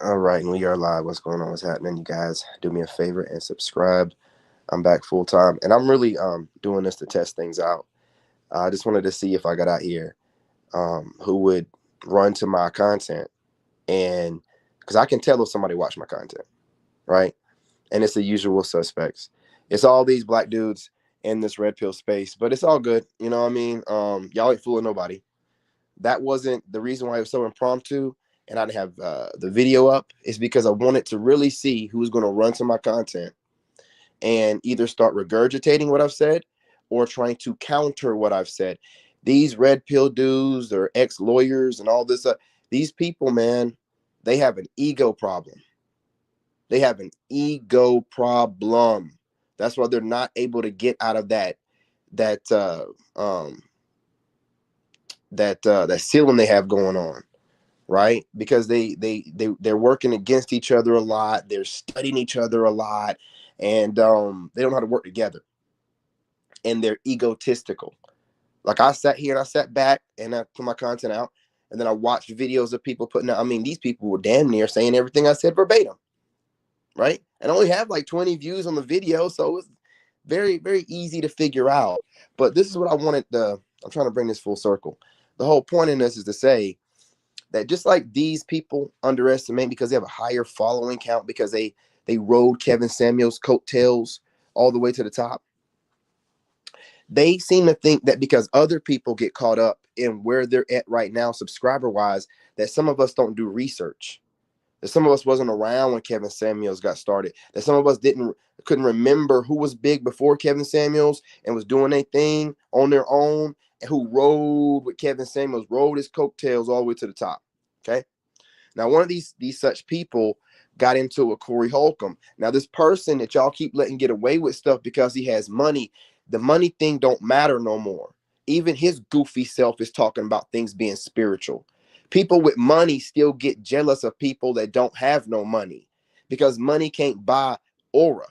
All right, and we are live. What's going on? What's happening? You guys, do me a favor and subscribe. I'm back full time, and I'm really doing this to test things out. I just wanted to see if I got out here who would run to my content, and because I can tell if somebody watched my content, right? And it's the usual suspects. It's all these black dudes in this red pill space, but it's all good. You know what I mean? Y'all ain't fooling nobody. That wasn't the reason why it was so impromptu and I didn't have the video up, is because I wanted to really see who's going to run to my content and either start regurgitating what I've said or trying to counter what I've said. These red pill dudes or ex lawyers and all this, these people, man, they have an ego problem. They have an ego problem. That's why they're not able to get out of that that ceiling they have going on, right? Because they're working against each other a lot. They're studying each other a lot, and they don't know how to work together. And they're egotistical. Like I sat here and I sat back and I put my content out, and then I watched videos of people putting out. I mean, these people were damn near saying everything I said verbatim, right? And I only have like 20 views on the video, so it's very very easy to figure out. But this is what I wanted. I'm trying to bring this full circle. The whole point in this is to say that just like these people underestimate because they have a higher following count because they rode Kevin Samuels' coattails all the way to the top. They seem to think that because other people get caught up in where they're at right now, subscriber wise, that some of us don't do research. That some of us wasn't around when Kevin Samuels got started. That some of us couldn't remember who was big before Kevin Samuels and was doing their thing on their own, and who rode with Kevin Samuels, rode his coattails all the way to the top. Okay. Now, one of these such people got into a Corey Holcomb. Now, this person that y'all keep letting get away with stuff because he has money, the money thing don't matter no more. Even his goofy self is talking about things being spiritual. People with money still get jealous of people that don't have no money because money can't buy aura.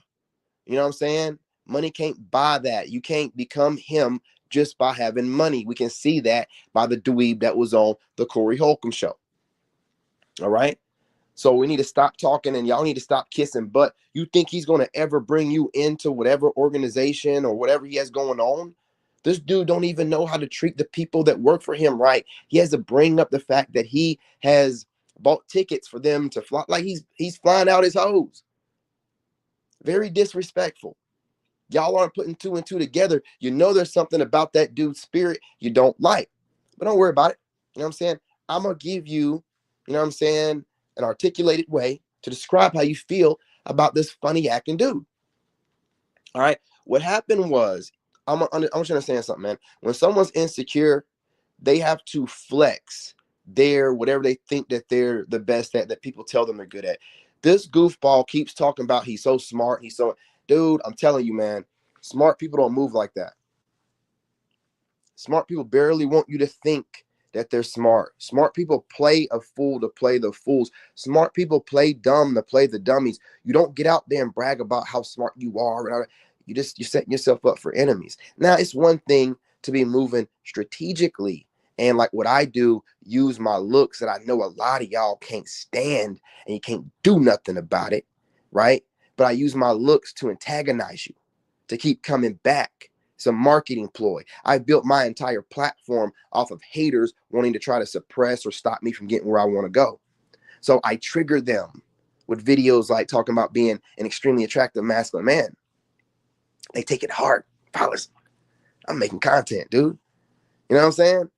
You know what I'm saying? Money can't buy that. You can't become him just by having money. We can see that by the dweeb that was on the Corey Holcomb show. All right. So we need to stop talking and y'all need to stop kissing. But you think he's going to ever bring you into whatever organization or whatever he has going on? This dude don't even know how to treat the people that work for him right. He has to bring up the fact that he has bought tickets for them to fly. Like he's flying out his hoes. Very disrespectful. Y'all aren't putting two and two together. You know there's something about that dude's spirit you don't like. But don't worry about it. You know what I'm saying? I'm going to give you, you know what I'm saying, an articulated way to describe how you feel about this funny acting dude. All right. What happened was, I want you to understand something, man. When someone's insecure, they have to flex their whatever they think that they're the best at, that people tell them they're good at. This goofball keeps talking about he's so smart. Dude, I'm telling you, man, smart people don't move like that. Smart people barely want you to think that they're smart. Smart people play a fool to play the fools. Smart people play dumb to play the dummies. You don't get out there and brag about how smart you are. You're setting yourself up for enemies. Now, it's one thing to be moving strategically and like what I do, use my looks that I know a lot of y'all can't stand and you can't do nothing about it, right? But I use my looks to antagonize you, to keep coming back. It's a marketing ploy. I built my entire platform off of haters wanting to try to suppress or stop me from getting where I want to go. So I trigger them with videos like talking about being an extremely attractive masculine man. They take it hard. Fellas, I'm making content, dude. You know what I'm saying?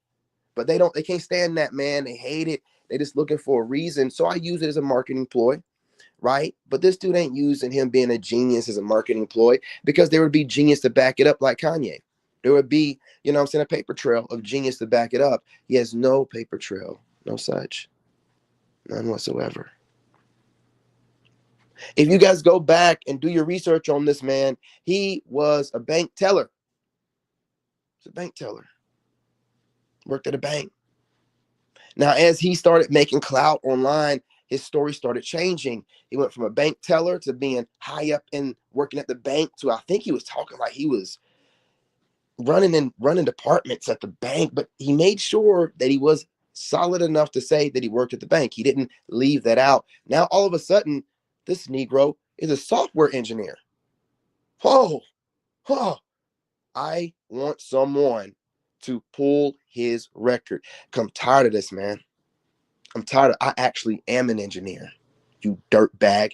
But they can't stand that, man. They hate it. They just looking for a reason. So I use it as a marketing ploy, right? But this dude ain't using him being a genius as a marketing ploy, because there would be genius to back it up, like Kanye. There would be, you know what I'm saying, a paper trail of genius to back it up. He has no paper trail, no such, none whatsoever. If you guys go back and do your research on this man, he was a bank teller. He's a bank teller. Worked at a bank. Now, as he started making clout online, his story started changing. He went from a bank teller to being high up in working at the bank to, I think he was talking like he was running departments at the bank, but he made sure that he was solid enough to say that he worked at the bank. He didn't leave that out. Now, all of a sudden, this Negro is a software engineer. Oh, oh. I want someone to pull his record. I'm tired of this, man. I'm tired of, I actually am an engineer, you dirtbag.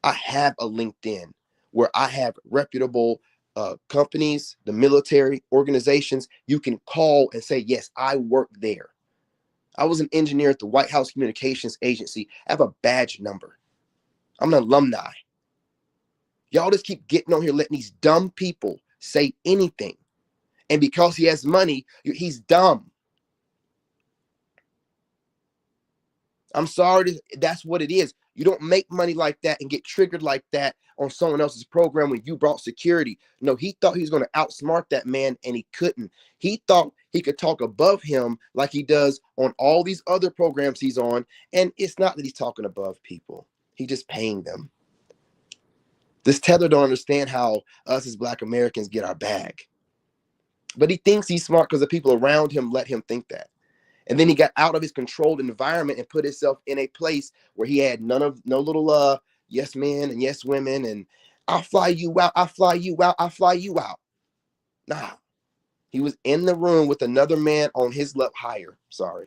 I have a LinkedIn where I have reputable companies, the military organizations. You can call and say, yes, I work there. I was an engineer at the White House Communications Agency. I have a badge number. I'm an alumni. Y'all just keep getting on here letting these dumb people say anything. And because he has money, he's dumb. I'm sorry, that's what it is. You don't make money like that and get triggered like that on someone else's program when you brought security. No, he thought he was going to outsmart that man, and he couldn't. He thought he could talk above him like he does on all these other programs he's on. And it's not that he's talking above people. He's just paying them. This tether don't understand how us as Black Americans get our bag. But he thinks he's smart because the people around him let him think that. And then he got out of his controlled environment and put himself in a place where he had no little yes men and yes women and I'll fly you out, I'll fly you out, I'll fly you out. Nah. He was in the room with another man on his level higher. Sorry.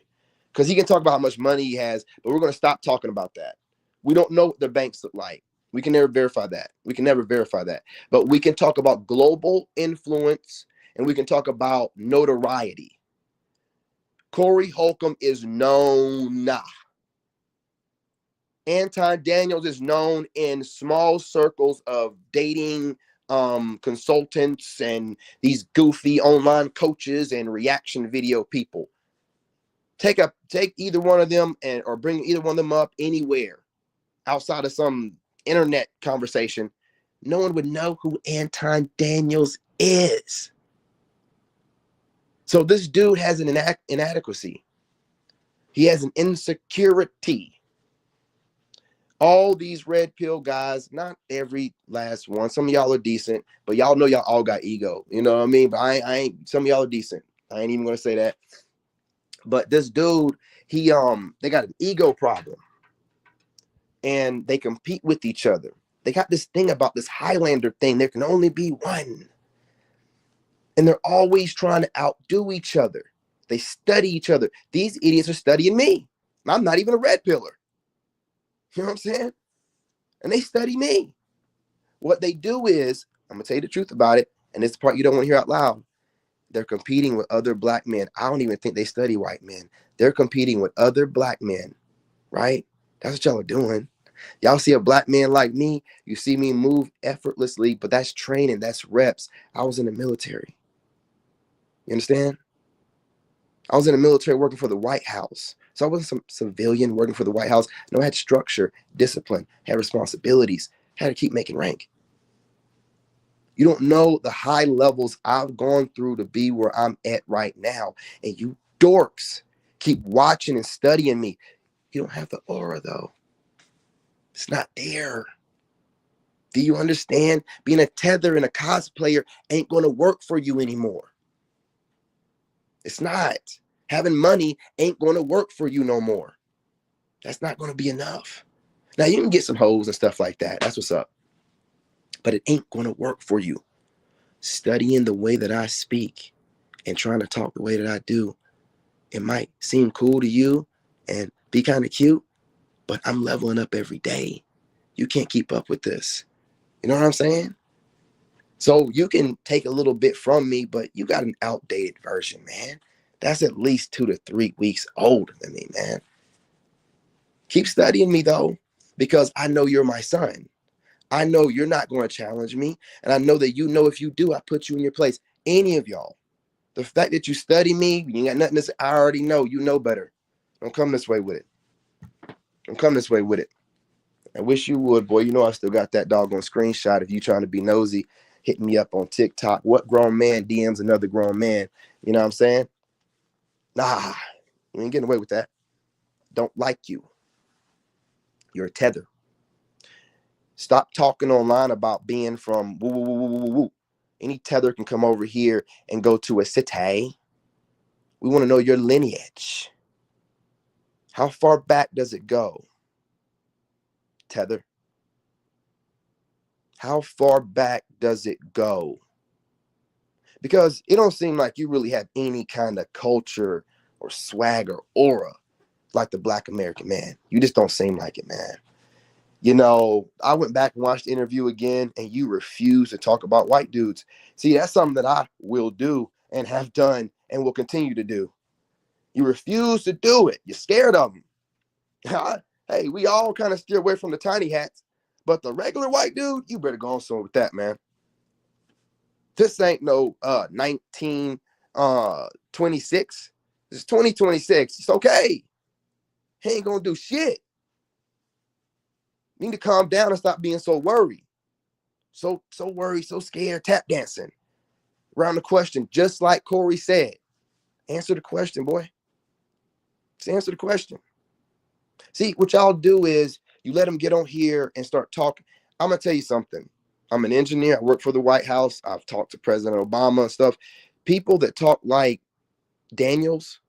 Because he can talk about how much money he has, but we're going to stop talking about that. We don't know what the banks look like. We can never verify that. We can never verify that. But we can talk about global influence and we can talk about notoriety. Corey Holcomb is known. Anton Daniels is known in small circles of dating consultants and these goofy online coaches and reaction video people. Take either one of them or bring either one of them up anywhere outside of some internet conversation. No one would know who Anton Daniels is. So this dude has an inadequacy. He has an insecurity. All these red pill guys, not every last one. Some of y'all are decent, but y'all know y'all all got ego. You know what I mean? But I ain't. Some of y'all are decent. I ain't even gonna say that. But this dude, they got an ego problem, and they compete with each other. They got this thing about this Highlander thing. There can only be one. And they're always trying to outdo each other. They study each other. These idiots are studying me. I'm not even a red pillar. You know what I'm saying? And they study me. What they do is, I'm going to tell you the truth about it, and it's the part you don't want to hear out loud. They're competing with other Black men. I don't even think they study white men. They're competing with other Black men, right? That's what y'all are doing. Y'all see a Black man like me, you see me move effortlessly, but that's training, that's reps. I was in the military. You understand? I was in the military working for the White House. So I wasn't some civilian working for the White House. No, I had structure, discipline, had responsibilities, had to keep making rank. You don't know the high levels I've gone through to be where I'm at right now. And you dorks keep watching and studying me. You don't have the aura, though. It's not there. Do you understand? Being a tether and a cosplayer ain't going to work for you anymore. It's not. Having money ain't going to work for you no more. That's not going to be enough. Now, you can get some hoes and stuff like that. That's what's up. But it ain't going to work for you. Studying the way that I speak and trying to talk the way that I do, it might seem cool to you and be kind of cute, but I'm leveling up every day. You can't keep up with this. You know what I'm saying? So you can take a little bit from me, but you got an outdated version, man. That's at least 2 to 3 weeks older than me, man. Keep studying me, though, because I know you're my son. I know you're not going to challenge me. And I know that you know if you do, I put you in your place. Any of y'all. The fact that you study me, you got nothing to say. I already know. You know better. Don't come this way with it. Don't come this way with it. I wish you would, boy. You know I still got that doggone screenshot of you trying to be nosy, hitting me up on TikTok. What grown man DMs another grown man? You know what I'm saying? Nah, you ain't getting away with that. Don't like you. You're a tether. Stop talking online about being from woo, woo, woo, woo, woo. Any tether can come over here and go to a city. We want to know your lineage. How far back does it go? Tether. How far back does it go? Because it don't seem like you really have any kind of culture or swag or aura like the Black American man. You just don't seem like it, man. You know, I went back and watched the interview again, and you refuse to talk about white dudes. See, that's something that I will do and have done and will continue to do. You refuse to do it. You're scared of them. Hey, we all kind of steer away from the tiny hats, but the regular white dude, you better go on somewhere with that, man. This ain't no 1926. This is 2026. It's okay. He ain't gonna do shit. You need to calm down and stop being so worried. So worried, so scared, tap dancing around the question, just like Corey said. Answer the question, boy. Just answer the question. See, what y'all do is you let them get on here and start talking. I'm gonna tell you something. I'm an engineer. I work for the White House. I've talked to President Obama and stuff. People that talk like Daniels,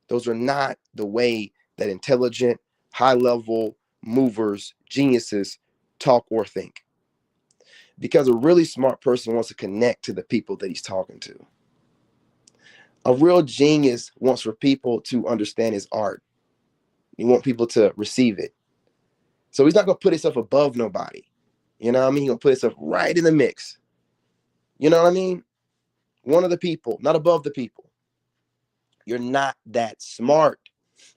those are not the way that intelligent, high-level movers, geniuses talk or think. Because a really smart person wants to connect to the people that he's talking to. A real genius wants for people to understand his art. He wants people to receive it. So he's not going to put himself above nobody. You know what I mean? He's going to put himself right in the mix. You know what I mean? One of the people, not above the people. You're not that smart.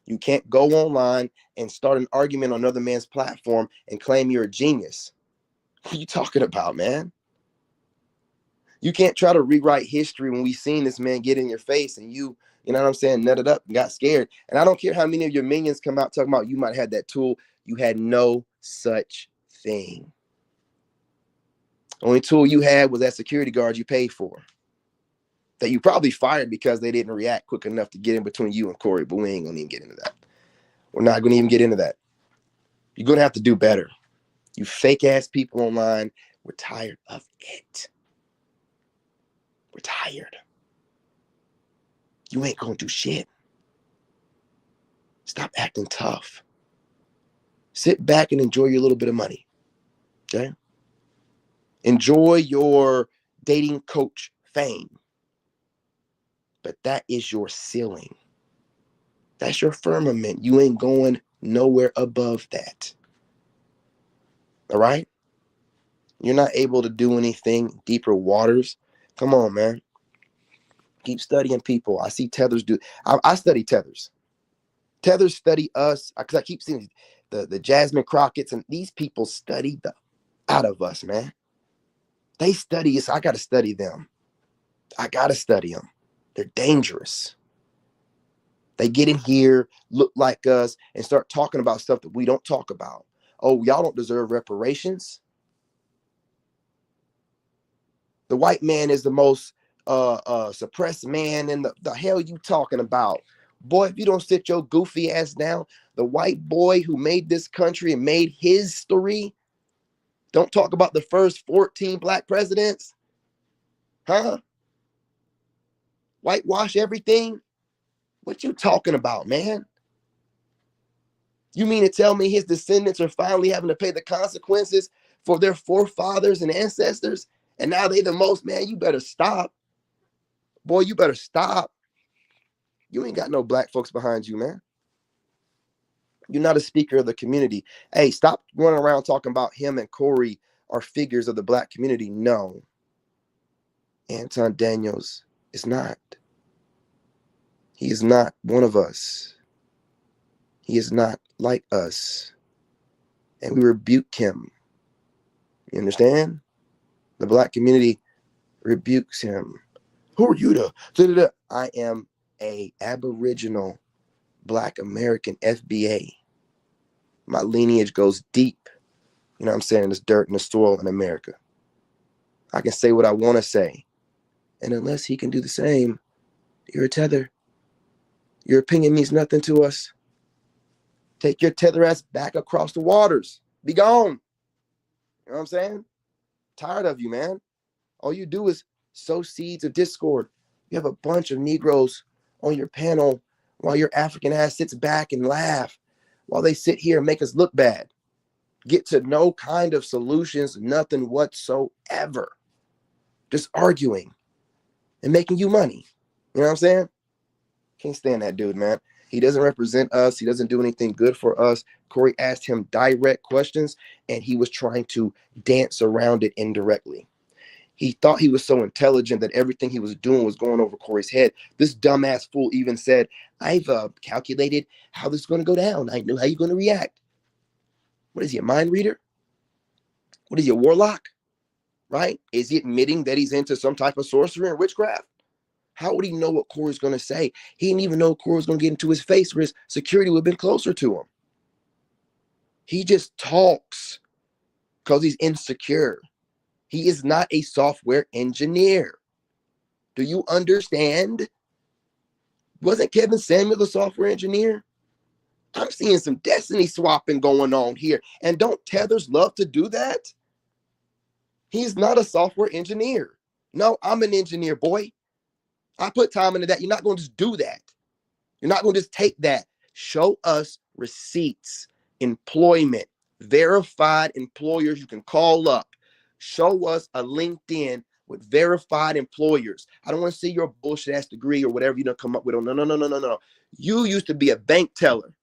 You can't go online and start an argument on another man's platform and claim you're a genius. What are you talking about, man? You can't try to rewrite history when we seen this man get in your face and you know what I'm saying, nutted up and got scared. And I don't care how many of your minions come out talking about you might have had that tool. You had no such thing. Only tool you had was that security guard you paid for, that you probably fired because they didn't react quick enough to get in between you and Corey, but we ain't gonna even get into that. We're not gonna even get into that. You're gonna have to do better. You fake ass people online, we're tired of it. We're tired. You ain't gonna do shit. Stop acting tough. Sit back and enjoy your little bit of money. Okay? Enjoy your dating coach fame. But that is your ceiling. That's your firmament. You ain't going nowhere above that. All right? You're not able to do anything deeper waters. Come on, man. Keep studying people. I see tethers do. I study tethers. Tethers study us because I keep seeing the Jasmine Crockett's, and these people study the out of us, man. They study us. I got to study them. I got to study them. They're dangerous. They get in here, look like us, and start talking about stuff that we don't talk about. Oh, y'all don't deserve reparations. The white man is the most suppressed man in the hell you talking about. Boy, if you don't sit your goofy ass down, the white boy who made this country and made history, don't talk about the first 14 black presidents. Huh? Whitewash everything? What you talking about, man? You mean to tell me his descendants are finally having to pay the consequences for their forefathers and ancestors? And now they the most, man, you better stop. Boy, you better stop. You ain't got no black folks behind you, man. You're not a speaker of the community. Hey, stop running around talking about him and Corey are figures of the black community. No. Anton Daniels is not. He is not one of us. He is not like us. And we rebuke him. You understand? The black community rebukes him. Who are you to? I am a Aboriginal Black American FBA. My lineage goes deep. You know what I'm saying? This dirt and the soil in America. I can say what I want to say. And unless he can do the same, you're a tether. Your opinion means nothing to us. Take your tether ass back across the waters. Be gone. You know what I'm saying? Tired of you, man. All you do is sow seeds of discord. You have a bunch of Negroes on your panel while your African ass sits back and laugh while they sit here and make us look bad. Get to no kind of solutions, nothing whatsoever. Just arguing and making you money. You know what I'm saying? Can't stand that dude, man. He doesn't represent us. He doesn't do anything good for us. Corey asked him direct questions, and he was trying to dance around it indirectly. He thought he was so intelligent that everything he was doing was going over Corey's head. This dumbass fool even said, I've calculated how this is going to go down. I know how you're going to react. What is he, a mind reader? What is he, a warlock? Right? Is he admitting that he's into some type of sorcery and witchcraft? How would he know what Corey's going to say? He didn't even know Corey was going to get into his face where his security would have been closer to him. He just talks because he's insecure. He is not a software engineer. Do you understand? Wasn't Kevin Samuel a software engineer? I'm seeing some destiny swapping going on here. And don't tethers love to do that? He's not a software engineer. No, I'm an engineer, boy. I put time into that. You're not going to just do that. You're not going to just take that. Show us receipts, employment, verified employers you can call up. Show us a LinkedIn with verified employers. I don't want to see your bullshit ass degree or whatever you don't come up with. Oh, no. You used to be a bank teller.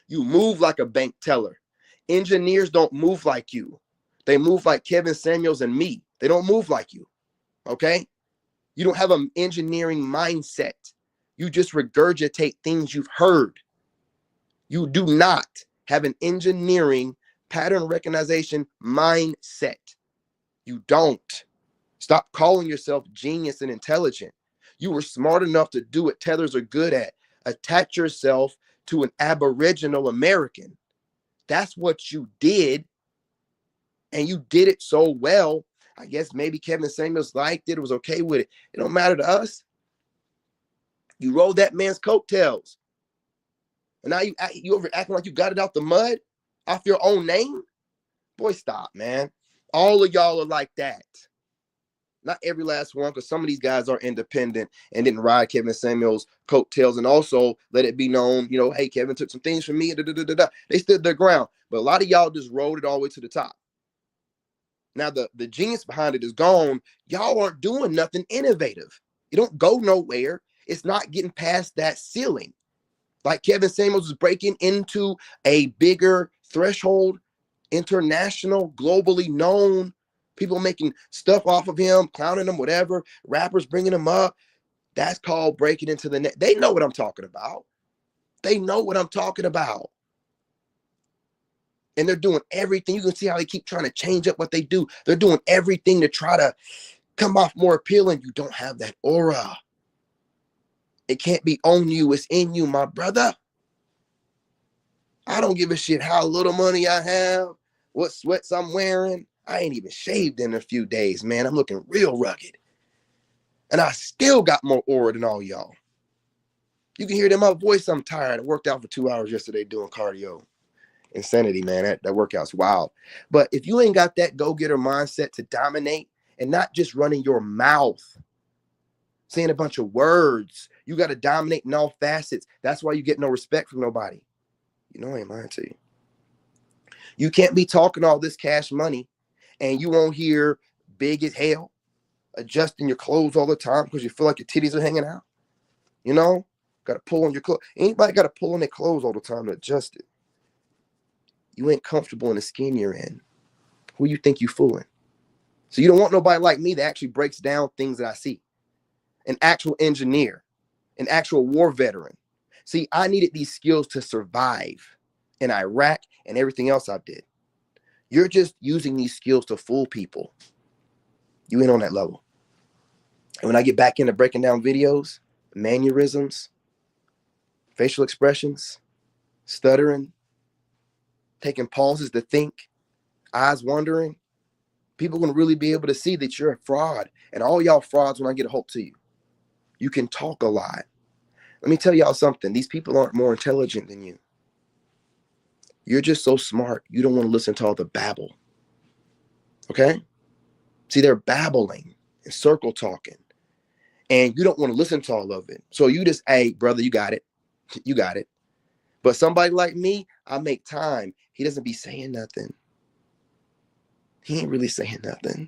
You move like a bank teller. Engineers don't move like you. They move like Kevin Samuels and me. They don't move like you. Okay? You don't have an engineering mindset. You just regurgitate things you've heard. You do not have an engineering pattern recognition mindset. You don't. Stop calling yourself genius and intelligent. You were smart enough to do what tethers are good at. Attach yourself to an Aboriginal American. That's what you did. And you did it so well. I guess maybe Kevin Samuels liked it, was okay with it. It don't matter to us. You rode that man's coattails. And now you over acting like you got it out the mud off your own name? Boy, stop, man. All of y'all are like that. Not every last one, because some of these guys are independent and didn't ride Kevin Samuels' coattails. And also let it be known, hey, Kevin took some things from me. They stood their ground. But a lot of y'all just rode it all the way to the top. Now, the genius behind it is gone. Y'all aren't doing nothing innovative. You don't go nowhere. It's not getting past that ceiling. Like Kevin Samuels is breaking into a bigger threshold, international, globally known, people making stuff off of him, clowning him, whatever, rappers bringing him up. That's called breaking into the net. They know what I'm talking about. They know what I'm talking about. And they're doing everything. You can see how they keep trying to change up what they do. They're doing everything to try to come off more appealing. You don't have that aura. It can't be on you. It's in you, my brother. I don't give a shit how little money I have, what sweats I'm wearing. I ain't even shaved in a few days, man. I'm looking real rugged. And I still got more aura than all y'all. You can hear it in my voice. I'm tired. I worked out for 2 hours yesterday doing cardio. Insanity, man. That workout's wild. But if you ain't got that go-getter mindset to dominate and not just running your mouth, saying a bunch of words, you got to dominate in all facets. That's why you get no respect from nobody. I ain't lying to you. You can't be talking all this cash money and you won't hear big as hell, adjusting your clothes all the time because you feel like your titties are hanging out. Got to pull on your clothes. Anybody got to pull on their clothes all the time to adjust it. You ain't comfortable in the skin you're in. Who you think you fooling? So you don't want nobody like me that actually breaks down things that I see. An actual engineer, an actual war veteran. See, I needed these skills to survive in Iraq and everything else I did. You're just using these skills to fool people. You ain't on that level. And when I get back into breaking down videos, mannerisms, facial expressions, stuttering, taking pauses to think, eyes wandering, people are going to really be able to see that you're a fraud. And all y'all frauds when I get a hold to you. You can talk a lot. Let me tell y'all something. These people aren't more intelligent than you. You're just so smart. You don't want to listen to all the babble. Okay? See, they're babbling and circle talking. And you don't want to listen to all of it. So you just, hey, brother, you got it. You got it. But somebody like me, I make time. He doesn't be saying nothing. He ain't really saying nothing.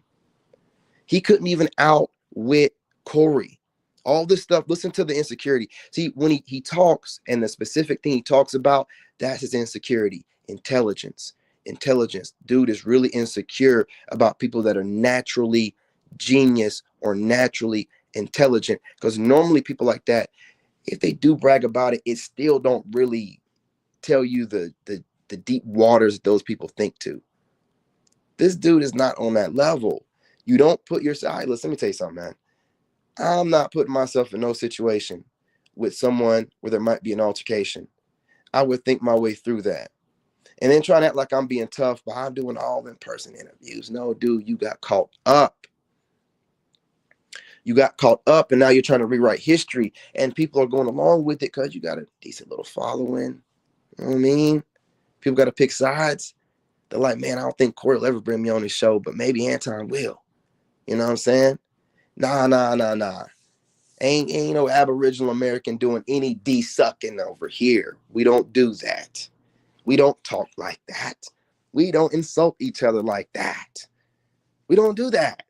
He couldn't even outwit Corey. All this stuff, listen to the insecurity. See, when he talks, and the specific thing he talks about, that's his insecurity. Intelligence. Intelligence. Dude is really insecure about people that are naturally genius or naturally intelligent. Because normally people like that, if they do brag about it, it still don't really tell you the deep waters those people think to. This dude is not on that level. You don't put yourself. Right, let me tell you something, man. I'm not putting myself in no situation with someone where there might be an altercation. I would think my way through that. And then trying to act like I'm being tough, but I'm doing all in-person interviews. No, dude, you got caught up. You got caught up, and now you're trying to rewrite history, and people are going along with it because you got a decent little following. You know what I mean? People got to pick sides. They're like, man, I don't think Corey will ever bring me on his show, but maybe Anton will. You know what I'm saying? Nah. Ain't no Aboriginal American doing any de-sucking over here. We don't do that. We don't talk like that. We don't insult each other like that. We don't do that.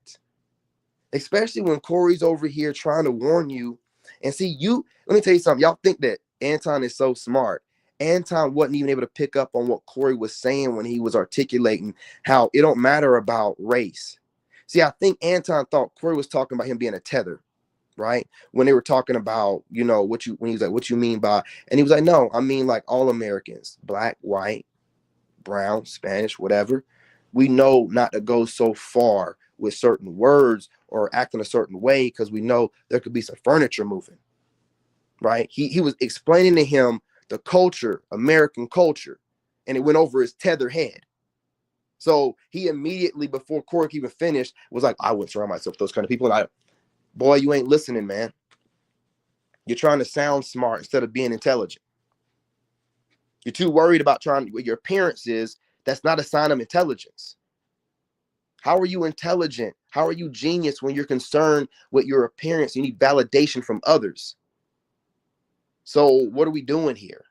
Especially when Corey's over here trying to warn you. And see, let me tell you something. Y'all think that Anton is so smart. Anton wasn't even able to pick up on what Corey was saying when he was articulating how it don't matter about race. See, I think Anton thought Corey was talking about him being a tether, right? When they were talking about, when he was like, what you mean by, and he was like, no, I mean like all Americans, black, white, brown, Spanish, whatever. We know not to go so far with certain words or act in a certain way because we know there could be some furniture moving, right? He was explaining to him the culture, American culture, and it went over his tether head. So he immediately, before Corey even finished, was like, I wouldn't surround myself with those kind of people. And boy, you ain't listening, man. You're trying to sound smart instead of being intelligent. You're too worried about what your appearance is. That's not a sign of intelligence. How are you intelligent? How are you genius when you're concerned with your appearance? You need validation from others. So what are we doing here?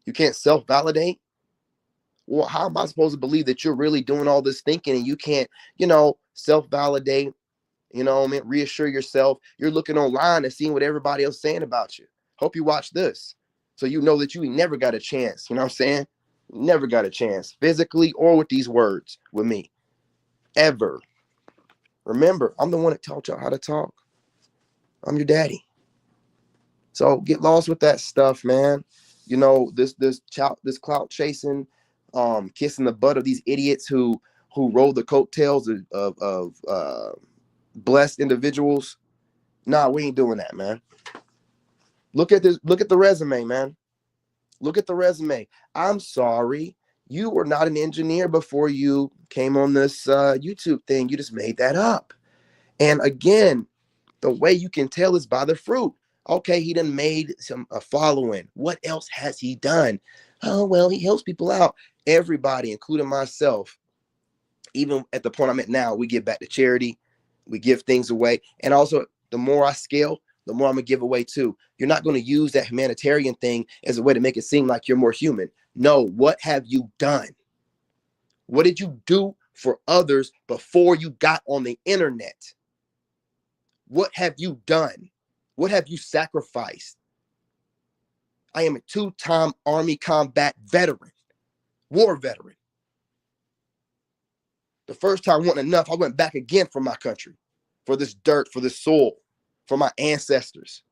You can't self-validate? Well, how am I supposed to believe that you're really doing all this thinking and you can't, self-validate, reassure yourself? You're looking online and seeing what everybody else is saying about you. Hope you watch this. So you know that you never got a chance. You know what I'm saying? Never got a chance, physically or with these words with me. Ever. Remember, I'm the one that taught y'all how to talk. I'm your daddy. So get lost with that stuff, man. This clout chasing, kissing the butt of these idiots who roll the coattails of blessed individuals. Nah, we ain't doing that, man. Look at this. Look at the resume, man. Look at the resume. I'm sorry. You were not an engineer before you came on this YouTube thing. You just made that up. And again, the way you can tell is by the fruit. Okay, he done made a following. What else has he done? Oh, well, he helps people out. Everybody, including myself, even at the point I'm at now, we give back to charity. We give things away. And also, the more I scale, the more I'm going to give away too. You're not going to use that humanitarian thing as a way to make it seem like you're more human. No, what have you done? What did you do for others before you got on the internet? What have you done? What have you sacrificed? I am a 2-time Army combat veteran, war veteran. The first time wasn't enough. I went back again for my country, for this dirt, for this soil, for my ancestors.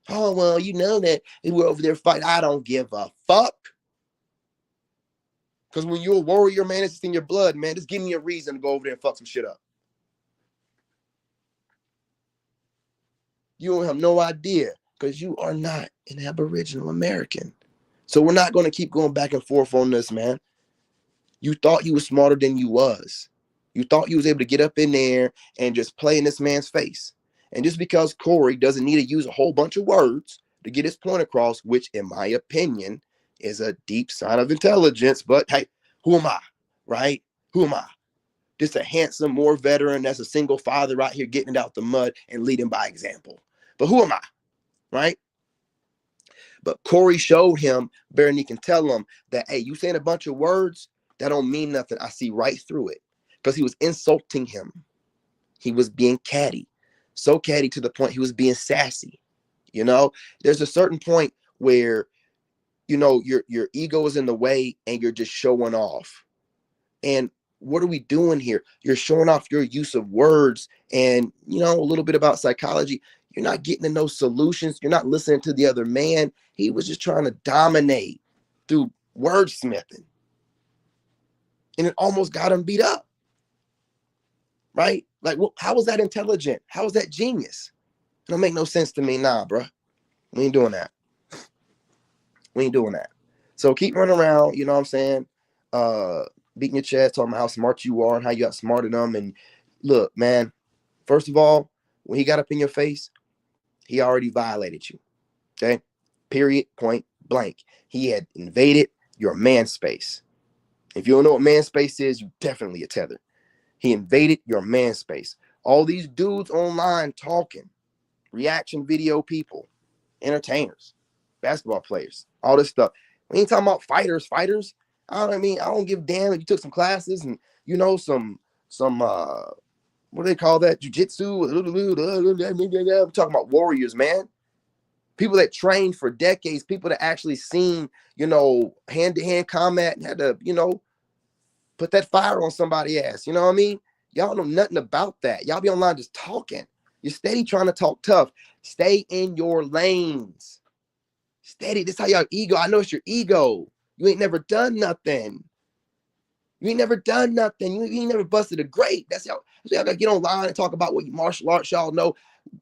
Oh, well, you know that we're over there fighting. I don't give a fuck. Because when you're a warrior, man, it's in your blood, man. Just give me a reason to go over there and fuck some shit up. You don't have no idea because you are not an Aboriginal American. So we're not going to keep going back and forth on this, man. You thought you was smarter than you was. You thought you was able to get up in there and just play in this man's face. And just because Corey doesn't need to use a whole bunch of words to get his point across, which in my opinion is a deep sign of intelligence, but hey, who am I, right? Who am I? Just a handsome war veteran that's a single father right here getting it out the mud and leading by example. But who am I, right? But Corey showed him, Bernie can tell him that, hey, you saying a bunch of words that don't mean nothing. I see right through it, because he was insulting him. He was being catty, so catty to the point he was being sassy. You know, there's a certain point where, you know, your ego is in the way and you're just showing off. And what are we doing here? You're showing off your use of words and, you know, a little bit about psychology. You're not getting to know solutions. You're not listening to the other man. He was just trying to dominate through wordsmithing. And it almost got him beat up. Right? Like, well, how was that intelligent? How was that genius? It don't make no sense to me. Nah, bro. We ain't doing that. We ain't doing that. So keep running around, you know what I'm saying? Beating your chest, talking about how smart you are and how you outsmarted them. And look, man, first of all, when he got up in your face, he already violated you. Okay? Period, point blank. He had invaded your man space. If you don't know what man space is, you definitely a tether. He invaded your man space. All these dudes online talking, reaction video people, entertainers, basketball players, all this stuff. We ain't talking about fighters. I don't give a damn if you took some classes and, you know, some what do they call that? Jiu-jitsu. I'm talking about warriors, man. People that trained for decades, people that actually seen, you know, hand-to-hand combat and had to, you know, put that fire on somebody's ass. You know what I mean? Y'all know nothing about that. Y'all be online just talking. You're steady trying to talk tough. Stay in your lanes. Steady. This is how y'all ego. I know it's your ego. You ain't never done nothing. You ain't never done nothing. You ain't never busted a grape. That's y'all gotta get online and talk about what martial arts y'all know.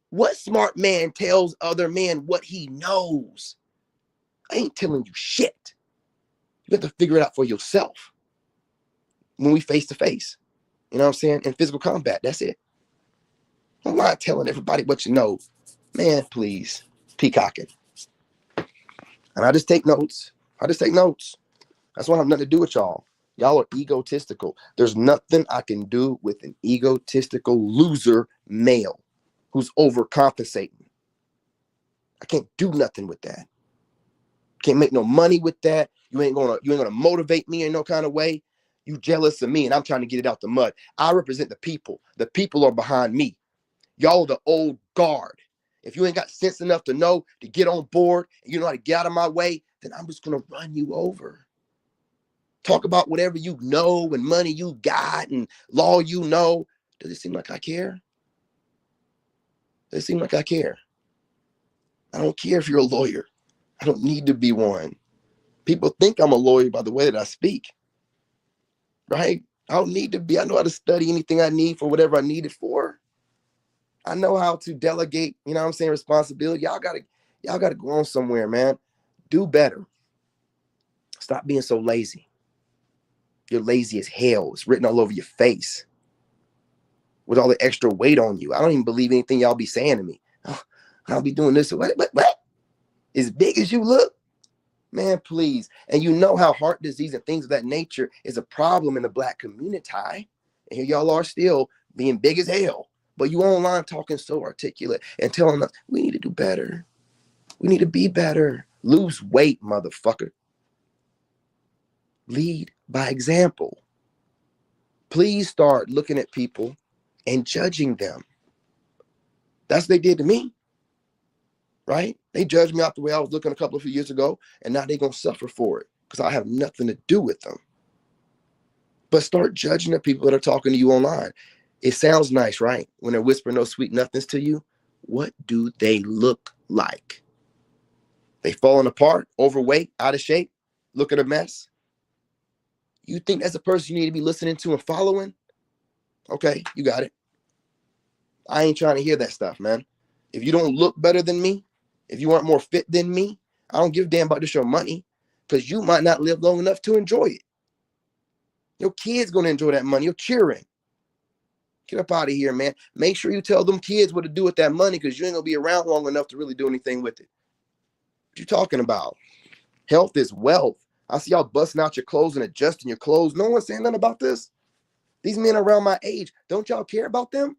What smart man tells other men what he knows? I ain't telling you shit. You have to figure it out for yourself. When we face to face, you know what I'm saying? In physical combat, that's it. I'm not telling everybody what you know. Man, please. Peacocking. And I just take notes. That's why I have nothing to do with y'all. Y'all are egotistical. There's nothing I can do with an egotistical loser male who's overcompensating. I can't do nothing with that. Can't make no money with that. You ain't gonna motivate me in no kind of way. You jealous of me and I'm trying to get it out the mud. I represent the people. The people are behind me. Y'all are the old guard. If you ain't got sense enough to know to get on board and you know how to get out of my way, then I'm just gonna run you over. Talk about whatever you know and money you got and law you know. Does it seem like I care? Does it seem like I care? I don't care if you're a lawyer. I don't need to be one. People think I'm a lawyer by the way that I speak. Right? I don't need to be. I know how to study anything I need for whatever I need it for. I know how to delegate, you know what I'm saying, responsibility. Y'all gotta go on somewhere, man. Do better. Stop being so lazy. You're lazy as hell. It's written all over your face with all the extra weight on you. I don't even believe anything y'all be saying to me. Oh, I'll be doing this. What? As big as you look? Man, please. And you know how heart disease and things of that nature is a problem in the Black community. And here y'all are still being big as hell. But you online talking so articulate and telling us we need to do better. We need to be better. Lose weight, motherfucker. Lead by example. Please start looking at people and judging them. That's what they did to me. Right? They judged me out the way I was looking a couple of years ago, and now they're going to suffer for it because I have nothing to do with them. But start judging the people that are talking to you online. It sounds nice, right? When they're whispering those sweet nothings to you, what do they look like? They falling apart, overweight, out of shape, looking a mess. You think that's a person you need to be listening to and following? Okay, you got it. I ain't trying to hear that stuff, man. If you don't look better than me, if you aren't more fit than me, I don't give a damn about this your money because you might not live long enough to enjoy it. Your kid's going to enjoy that money. You're cheering. Get up out of here, man. Make sure you tell them kids what to do with that money because you ain't going to be around long enough to really do anything with it. What you talking about? Health is wealth. I see y'all busting out your clothes and adjusting your clothes. No one's saying nothing about this. These men around my age, don't y'all care about them?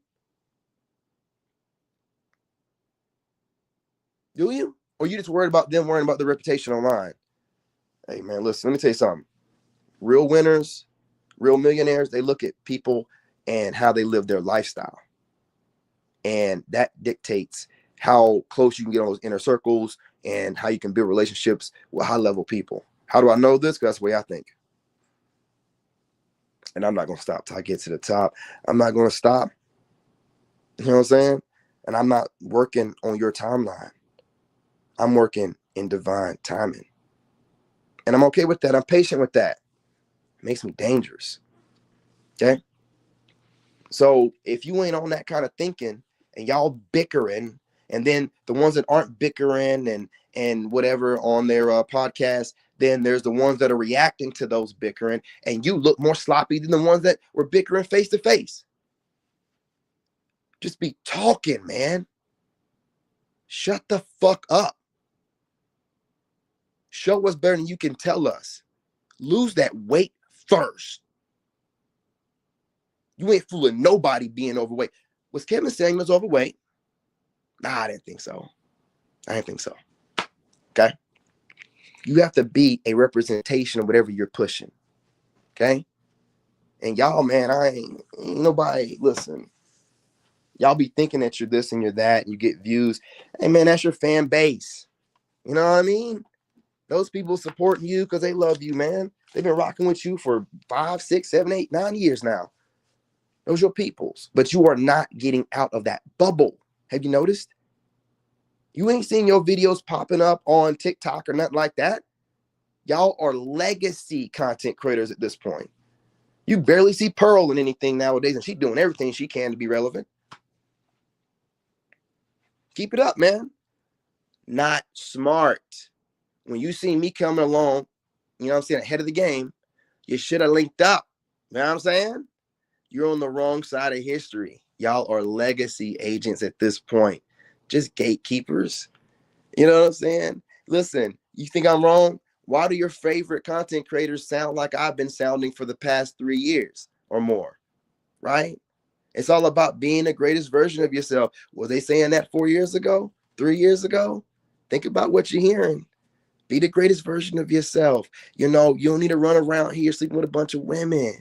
Do you? Or you just worried about them worrying about the reputation online? Hey, man, listen, let me tell you something. Real winners, real millionaires, they look at people and how they live their lifestyle. And that dictates how close you can get on those inner circles and how you can build relationships with high level people. How do I know this? Because that's the way I think. And I'm not going to stop till I get to the top. I'm not going to stop. You know what I'm saying? And I'm not working on your timeline. I'm working in divine timing. And I'm okay with that. I'm patient with that. It makes me dangerous. Okay? So if you ain't on that kind of thinking and y'all bickering, and then the ones that aren't bickering and whatever on their podcast, then there's the ones that are reacting to those bickering, and you look more sloppy than the ones that were bickering face to face. Just be talking, man. Shut the fuck up. Show us better than you can tell us. Lose that weight first. You ain't fooling nobody being overweight. Was Kevin Samuels overweight? Nah, I didn't think so. Okay? You have to be a representation of whatever you're pushing. Okay? And y'all, man, ain't nobody, listen. Y'all be thinking that you're this and you're that, and you get views. Hey, man, that's your fan base. You know what I mean? Those people supporting you because they love you, man. They've been rocking with you for 5, 6, 7, 8, 9 years now. Those are your peoples. But you are not getting out of that bubble. Have you noticed? You ain't seeing your videos popping up on TikTok or nothing like that. Y'all are legacy content creators at this point. You barely see Pearl in anything nowadays, and she's doing everything she can to be relevant. Keep it up, man. Not smart. When you see me coming along, you know what I'm saying, ahead of the game, you should have linked up. You know what I'm saying? You're on the wrong side of history. Y'all are legacy agents at this point. Just gatekeepers. You know what I'm saying? Listen, you think I'm wrong? Why do your favorite content creators sound like I've been sounding for the past 3 years or more? Right? It's all about being the greatest version of yourself. Were they saying that 4 years ago? 3 years ago? Think about what you're hearing. Be the greatest version of yourself. You know, you don't need to run around here sleeping with a bunch of women.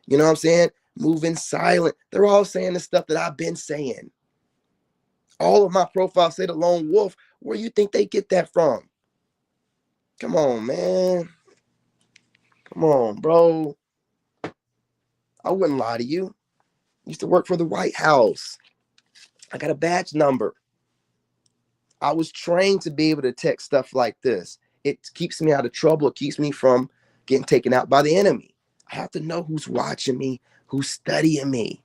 You know what I'm saying? Moving silent. They're all saying the stuff that I've been saying. All of my profiles say the lone wolf. Where do you think they get that from? Come on, man. Come on, bro. I wouldn't lie to you. I used to work for the White House. I got a badge number. I was trained to be able to text stuff like this. It keeps me out of trouble. It keeps me from getting taken out by the enemy. I have to know who's watching me, who's studying me.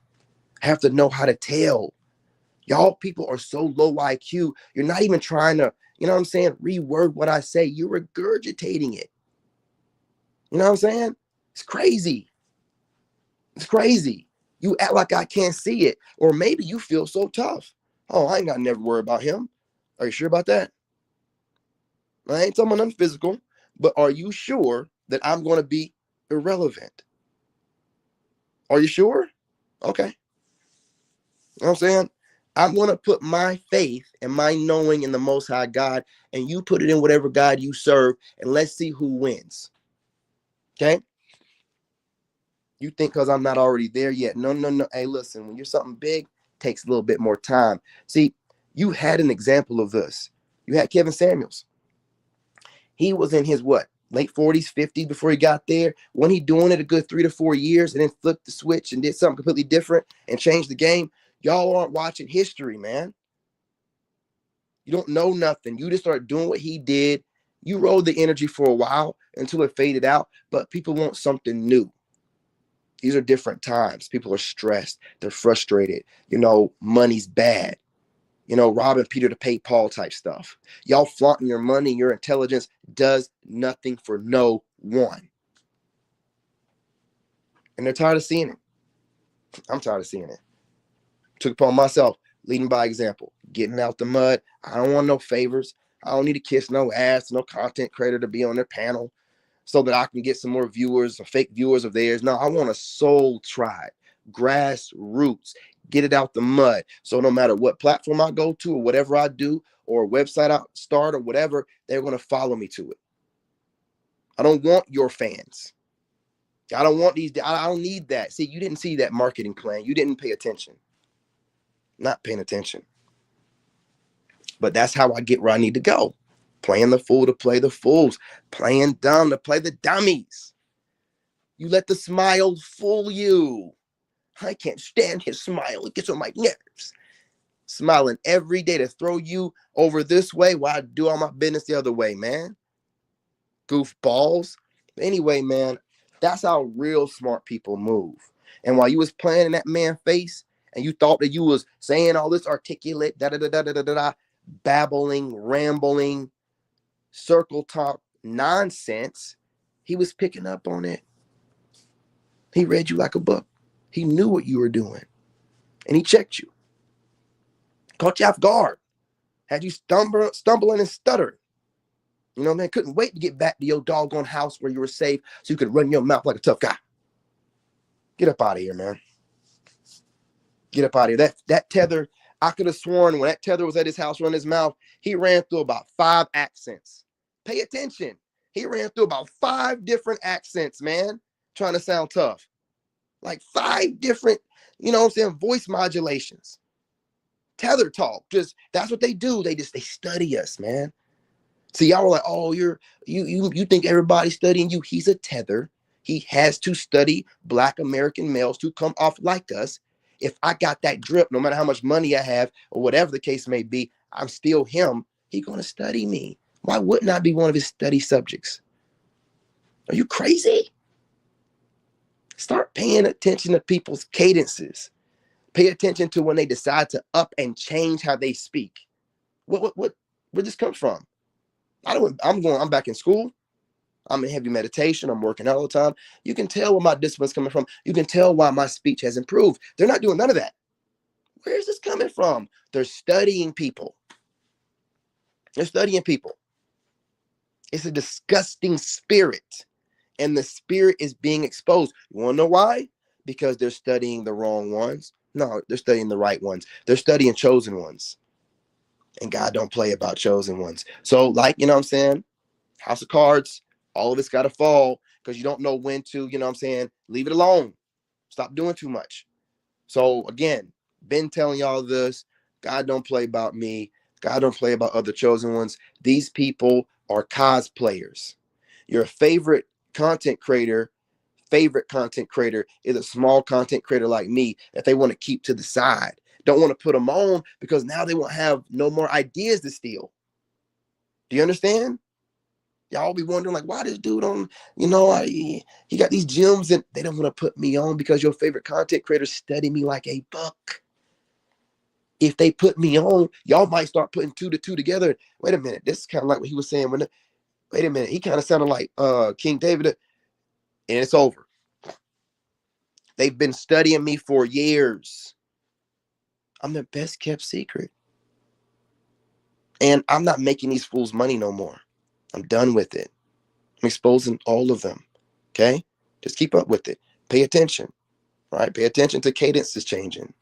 I have to know how to tell. Y'all people are so low IQ. You're not even trying to, you know what I'm saying, reword what I say. You're regurgitating it. You know what I'm saying? It's crazy. It's crazy. You act like I can't see it. Or maybe you feel so tough. Oh, I ain't got to never worry about him. Are you sure about that? I ain't talking about nothing physical, but are you sure that I'm going to be irrelevant? Are you sure? Okay. You know what I'm saying? I'm going to put my faith and my knowing in the Most High God, and you put it in whatever God you serve, and let's see who wins. Okay? You think because I'm not already there yet. No. Hey, listen, when you're something big, it takes a little bit more time. See, you had an example of this. You had Kevin Samuels. He was in his late 40s, 50s before he got there. When he doing it a good 3 to 4 years and then flipped the switch and did something completely different and changed the game, y'all aren't watching history, man. You don't know nothing. You just start doing what he did. You rode the energy for a while until it faded out, but people want something new. These are different times. People are stressed. They're frustrated. You know, money's bad. You know, robbing Peter to pay Paul type stuff. Y'all flaunting your money, your intelligence does nothing for no one. And they're tired of seeing it. I'm tired of seeing it. Took upon myself, leading by example, getting out the mud. I don't want no favors. I don't need to kiss no ass, no content creator to be on their panel so that I can get some more viewers or fake viewers of theirs. No, I want a soul tribe. grassroots. Get it out the mud. So no matter what platform I go to or whatever I do or a website I start or whatever, they're going to follow me to it. I don't want your fans. I don't want these. I don't need that. See, you didn't see that marketing plan. You didn't pay attention. Not paying attention. But that's how I get where I need to go. Playing the fool to play the fools. Playing dumb to play the dummies. You let the smile fool you. I can't stand his smile. It gets on my nerves. Smiling every day to throw you over this way while I do all my business the other way, man. Goofballs. Anyway, man, that's how real smart people move. And while you was playing in that man's face and you thought that you was saying all this articulate, da-da-da-da-da-da-da, babbling, rambling, circle talk nonsense, he was picking up on it. He read you like a book. He knew what you were doing. And he checked you. Caught you off guard. Had you stumbling and stuttering. You know, man, couldn't wait to get back to your doggone house where you were safe so you could run your mouth like a tough guy. Get up out of here, man. Get up out of here. That tether, I could have sworn when that tether was at his house running his mouth, he ran through about 5 accents. Pay attention. He ran through about 5 different accents, man, trying to sound tough. Like 5 different, you know what I'm saying, voice modulations. Tether talk. Just that's what they do. They study us, man. See, y'all were like, oh, you think everybody's studying you. He's a tether. He has to study Black American males to come off like us. If I got that drip, no matter how much money I have or whatever the case may be, I'm still him. He's going to study me. Why wouldn't I be one of his study subjects? Are you crazy? Start paying attention to people's cadences. Pay attention to when they decide to up and change how they speak. Where this comes from? I'm back in school. I'm in heavy meditation. I'm working all the time. You can tell where my discipline's coming from. You can tell why my speech has improved. They're not doing none of that. Where is this coming from? They're studying people. They're studying people. It's a disgusting spirit. And the spirit is being exposed. You want to know why? Because they're studying the wrong ones. No, they're studying the right ones. They're studying chosen ones. And God don't play about chosen ones. So, like, you know what I'm saying? House of cards, all of it's got to fall because you don't know when to, you know what I'm saying? Leave it alone. Stop doing too much. So, again, been telling y'all this. God don't play about me. God don't play about other chosen ones. These people are cosplayers. Your favorite content creator is a small content creator like me that they want to keep to the side. Don't want to put them on because now they won't have no more ideas to steal. Do you understand? Y'all be wondering, like, why this dude on, you know, he got these gems and they don't want to put me on because your favorite content creators study me like a book. If they put me on, y'all might start putting 2 to 2 together. Wait a minute. This is kind of like what he was saying. Wait a minute. He kind of sounded like King David. And it's over. They've been studying me for years. I'm the best kept secret. And I'm not making these fools money no more. I'm done with it. I'm exposing all of them. Okay? Just keep up with it. Pay attention. Right? Pay attention to cadences changing.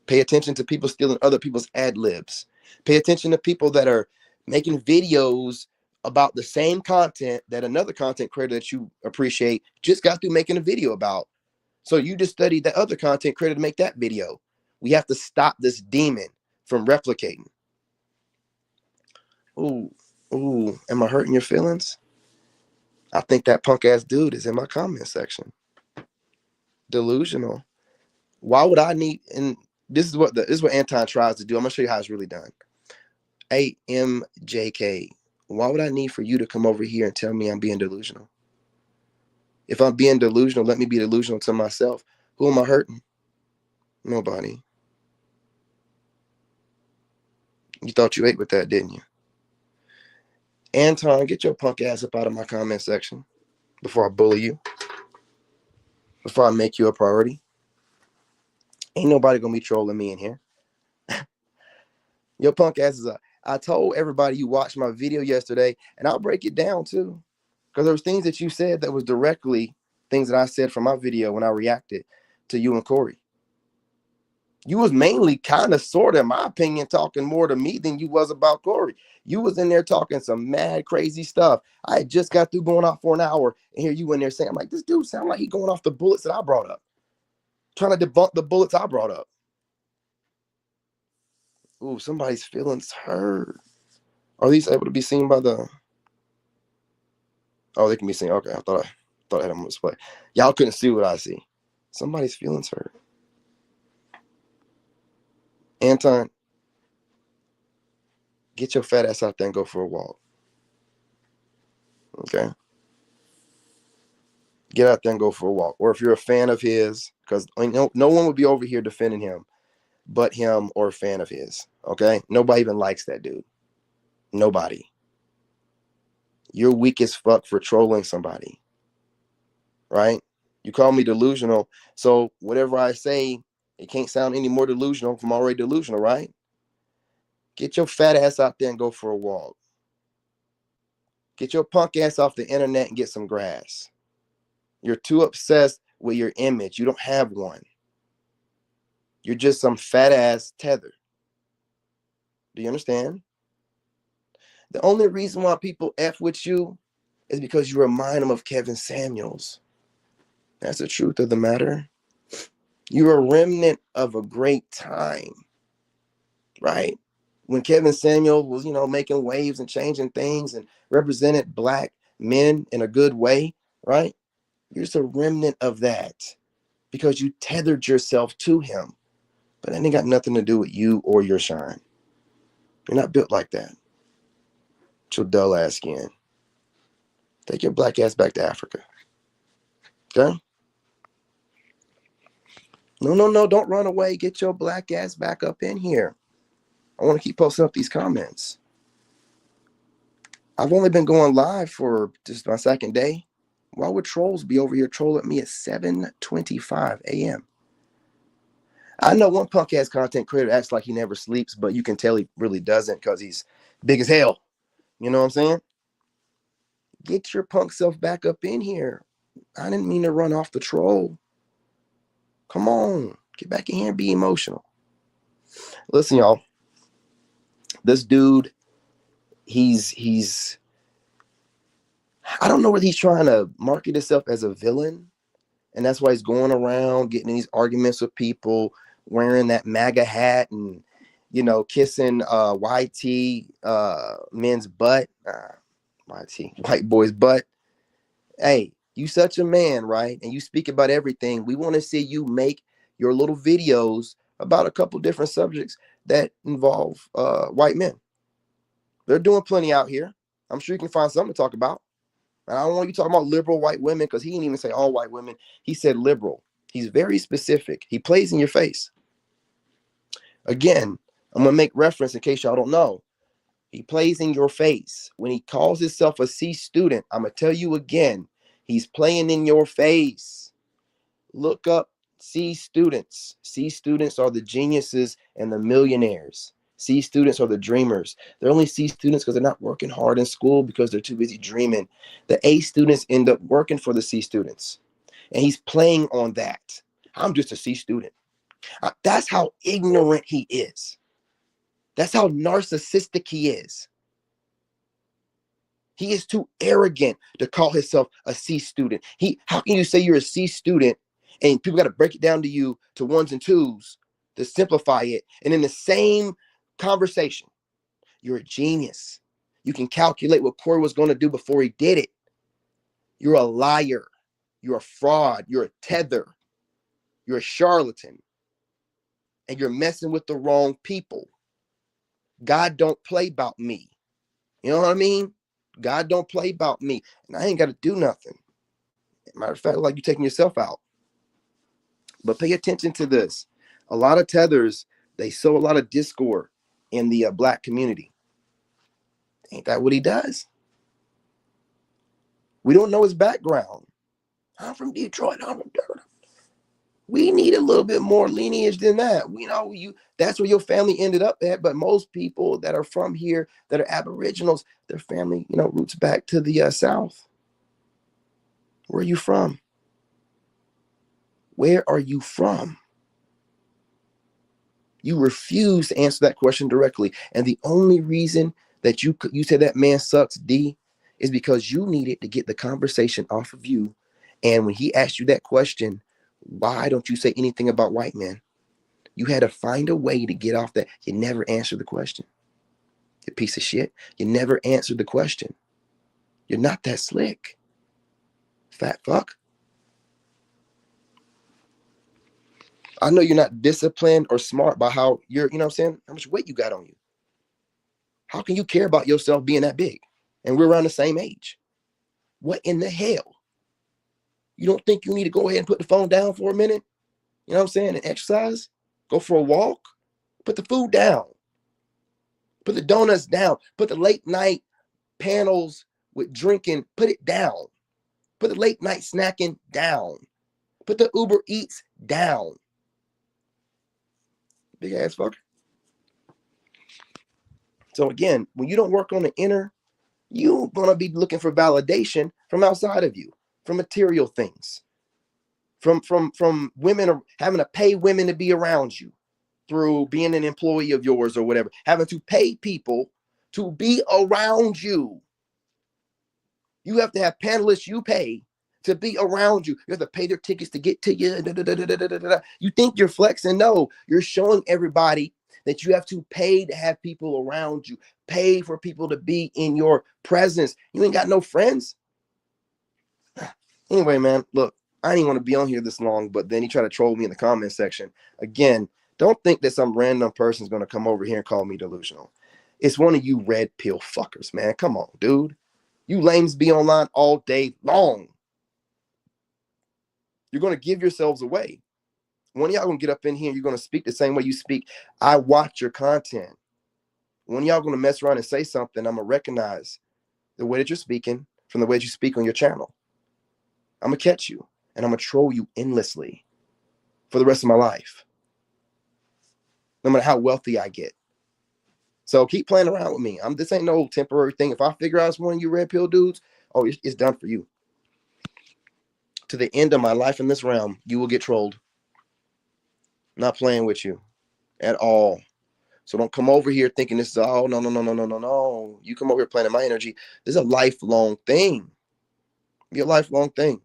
Pay attention to people stealing other people's ad libs. Pay attention to people that are making videos about the same content that another content creator that you appreciate just got through making a video about. So you just studied that other content creator to make that video. We have to stop this demon from replicating. Ooh, am I hurting your feelings? I think that punk ass dude is in my comment section. Delusional. Why would I need, and this is what Anton tries to do. I'm gonna show you how it's really done. AMJK. Why would I need for you to come over here and tell me I'm being delusional? If I'm being delusional, let me be delusional to myself. Who am I hurting? Nobody. You thought you ate with that, didn't you? Anton, get your punk ass up out of my comment section before I bully you. Before I make you a priority. Ain't nobody gonna be trolling me in here. Your punk ass is I told everybody you watched my video yesterday, and I'll break it down too. Because there was things that you said that was directly things that I said from my video when I reacted to you and Corey. You was mainly kind of sort of, in my opinion, talking more to me than you was about Corey. You was in there talking some mad crazy stuff. I had just got through going off for an hour, and here you in there saying, I'm like, this dude sound like he going off the bullets that I brought up, trying to debunk the bullets I brought up. Ooh, somebody's feelings hurt. Are these able to be seen by the? Oh, they can be seen. Okay, I thought I had them on display. Y'all couldn't see what I see. Somebody's feelings hurt. Anton, get your fat ass out there and go for a walk. Okay. Get out there and go for a walk. Or if you're a fan of his, because no one would be over here defending him but him or a fan of his. Okay? Nobody even likes that dude. Nobody. You're weak as fuck for trolling somebody. Right? You call me delusional. So whatever I say, it can't sound any more delusional if I'm already delusional, right? Get your fat ass out there and go for a walk. Get your punk ass off the internet and get some grass. You're too obsessed with your image. You don't have one. You're just some fat ass tether. Do you understand? The only reason why people F with you is because you remind them of Kevin Samuels. That's the truth of the matter. You're a remnant of a great time, right? When Kevin Samuel was, making waves and changing things and represented black men in a good way, right? You're just a remnant of that because you tethered yourself to him. But that ain't got nothing to do with you or your shine. You're not built like that. With your dull ass skin. Take your black ass back to Africa. Okay? No, don't run away. Get your black ass back up in here. I want to keep posting up these comments. I've only been going live for just my second day. Why would trolls be over here trolling me at 7:25 a.m.? I know one punk ass content creator acts like he never sleeps, but you can tell he really doesn't because he's big as hell. You know what I'm saying? Get your punk self back up in here. I didn't mean to run off the troll. Come on. Get back in here and be emotional. Listen, y'all. This dude, he's I don't know whether he's trying to market himself as a villain, and that's why he's going around getting in these arguments with people, wearing that MAGA hat and kissing YT men's butt, YT white boy's butt. Hey, you such a man, right? And you speak about everything. We want to see you make your little videos about a couple different subjects that involve white men. They're doing plenty out here. I'm sure you can find something to talk about. And I don't want you talking about liberal white women because he didn't even say all white women. He said liberal. He's very specific. He plays in your face. Again, I'm going to make reference in case y'all don't know. He plays in your face. When he calls himself a C student, I'm going to tell you again, he's playing in your face. Look up C students. C students are the geniuses and the millionaires. C students are the dreamers. They're only C students because they're not working hard in school because they're too busy dreaming. The A students end up working for the C students. And he's playing on that. I'm just a C student. That's how ignorant he is. That's how narcissistic he is. He is too arrogant to call himself a C student. How can you say you're a C student and people got to break it down to you to ones and twos to simplify it? And in the same conversation, you're a genius. You can calculate what Corey was going to do before he did it. You're a liar. You're a fraud. You're a tether. You're a charlatan. And you're messing with the wrong people. God don't play about me. You know what I mean? God don't play about me. And I ain't got to do nothing. Matter of fact, like you're taking yourself out. But pay attention to this. A lot of tethers, they sow a lot of discord in the black community. Ain't that what he does? We don't know his background. I'm from Detroit. We need a little bit more lineage than that. We know that's where your family ended up at. But most people that are from here, that are aboriginals, their family, roots back to the South. Where are you from? Where are you from? You refuse to answer that question directly. And the only reason that you said that man sucks, D, is because you needed to get the conversation off of you. And when he asked you that question, why don't you say anything about white men? You had to find a way to get off that. You never answered the question. You piece of shit. You never answered the question. You're not that slick. Fat fuck. I know you're not disciplined or smart by how you're, you know what I'm saying? How much weight you got on you. How can you care about yourself being that big? And we're around the same age. What in the hell? You don't think you need to go ahead and put the phone down for a minute? You know what I'm saying? And exercise? Go for a walk? Put the food down. Put the donuts down. Put the late night panels with drinking, put it down. Put the late night snacking down. Put the Uber Eats down. Big ass fucker. So again, when you don't work on the inner, you're going to be looking for validation from outside of you, from material things, from women, having to pay women to be around you through being an employee of yours or whatever, having to pay people to be around you. You have to have panelists you pay to be around you. You have to pay their tickets to get to you. You think you're flexing? No, you're showing everybody that you have to pay to have people around you, pay for people to be in your presence. You ain't got no friends. Anyway, man, look, I didn't want to be on here this long, but then he tried to troll me in the comment section. Again, don't think that some random person's going to come over here and call me delusional. It's one of you red pill fuckers, man. Come on, dude. You lames be online all day long. You're going to give yourselves away. One of y'all going to get up in here and you're going to speak the same way you speak. I watch your content. One of y'all going to mess around and say something, I'm going to recognize the way that you're speaking from the way that you speak on your channel. I'm going to catch you and I'm going to troll you endlessly for the rest of my life, no matter how wealthy I get. So keep playing around with me. This ain't no temporary thing. If I figure out it's one of you red pill dudes, oh, it's done for you. To the end of my life in this realm, you will get trolled. I'm not playing with you at all. So don't come over here thinking this is, oh, no. You come over here playing in my energy. This is a lifelong thing. Be a lifelong thing.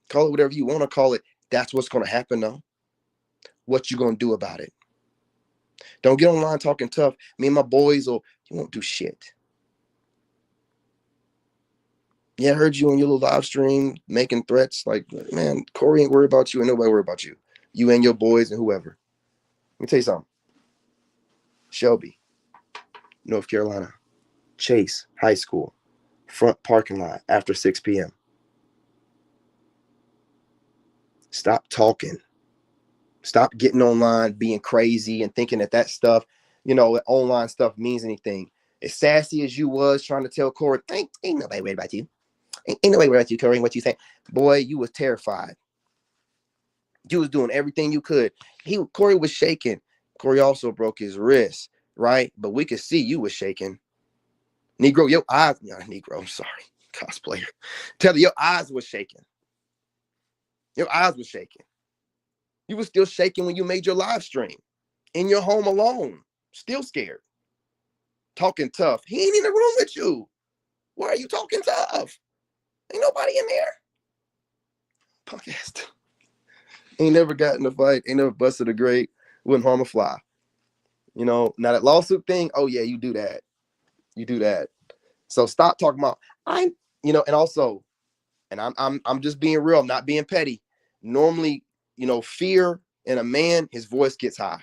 Call it whatever you want to call it. That's what's going to happen though. What you going to do about it? Don't get online talking tough. Me and my boys, you won't do shit. Yeah, I heard you on your little live stream making threats. Like, man, Corey ain't worried about you and nobody worried about you. You and your boys and whoever. Let me tell you something. Shelby, North Carolina, Chase High School, front parking lot after 6 p.m. Stop talking. Stop getting online, being crazy and thinking that stuff, that online stuff means anything. As sassy as you was trying to tell Corey, ain't nobody worried about you. Ain't nobody worried about you, Corey, what you say. Boy, you was terrified. You was doing everything you could. Corey was shaking. Corey also broke his wrist, right? But we could see you was shaking. Negro, your eyes, Negro, I'm sorry, cosplayer. Tell you, your eyes was shaking. Your eyes was shaking. You was still shaking when you made your live stream. In your home alone. Still scared. Talking tough. He ain't in the room with you. Why are you talking tough? Ain't nobody in there. Podcast. Ain't never got in a fight. Ain't never busted a grape. Wouldn't harm a fly. Now that lawsuit thing, oh yeah, you do that. You do that. So stop talking about and also, and I'm just being real, I'm not being petty. Normally, fear in a man, his voice gets high.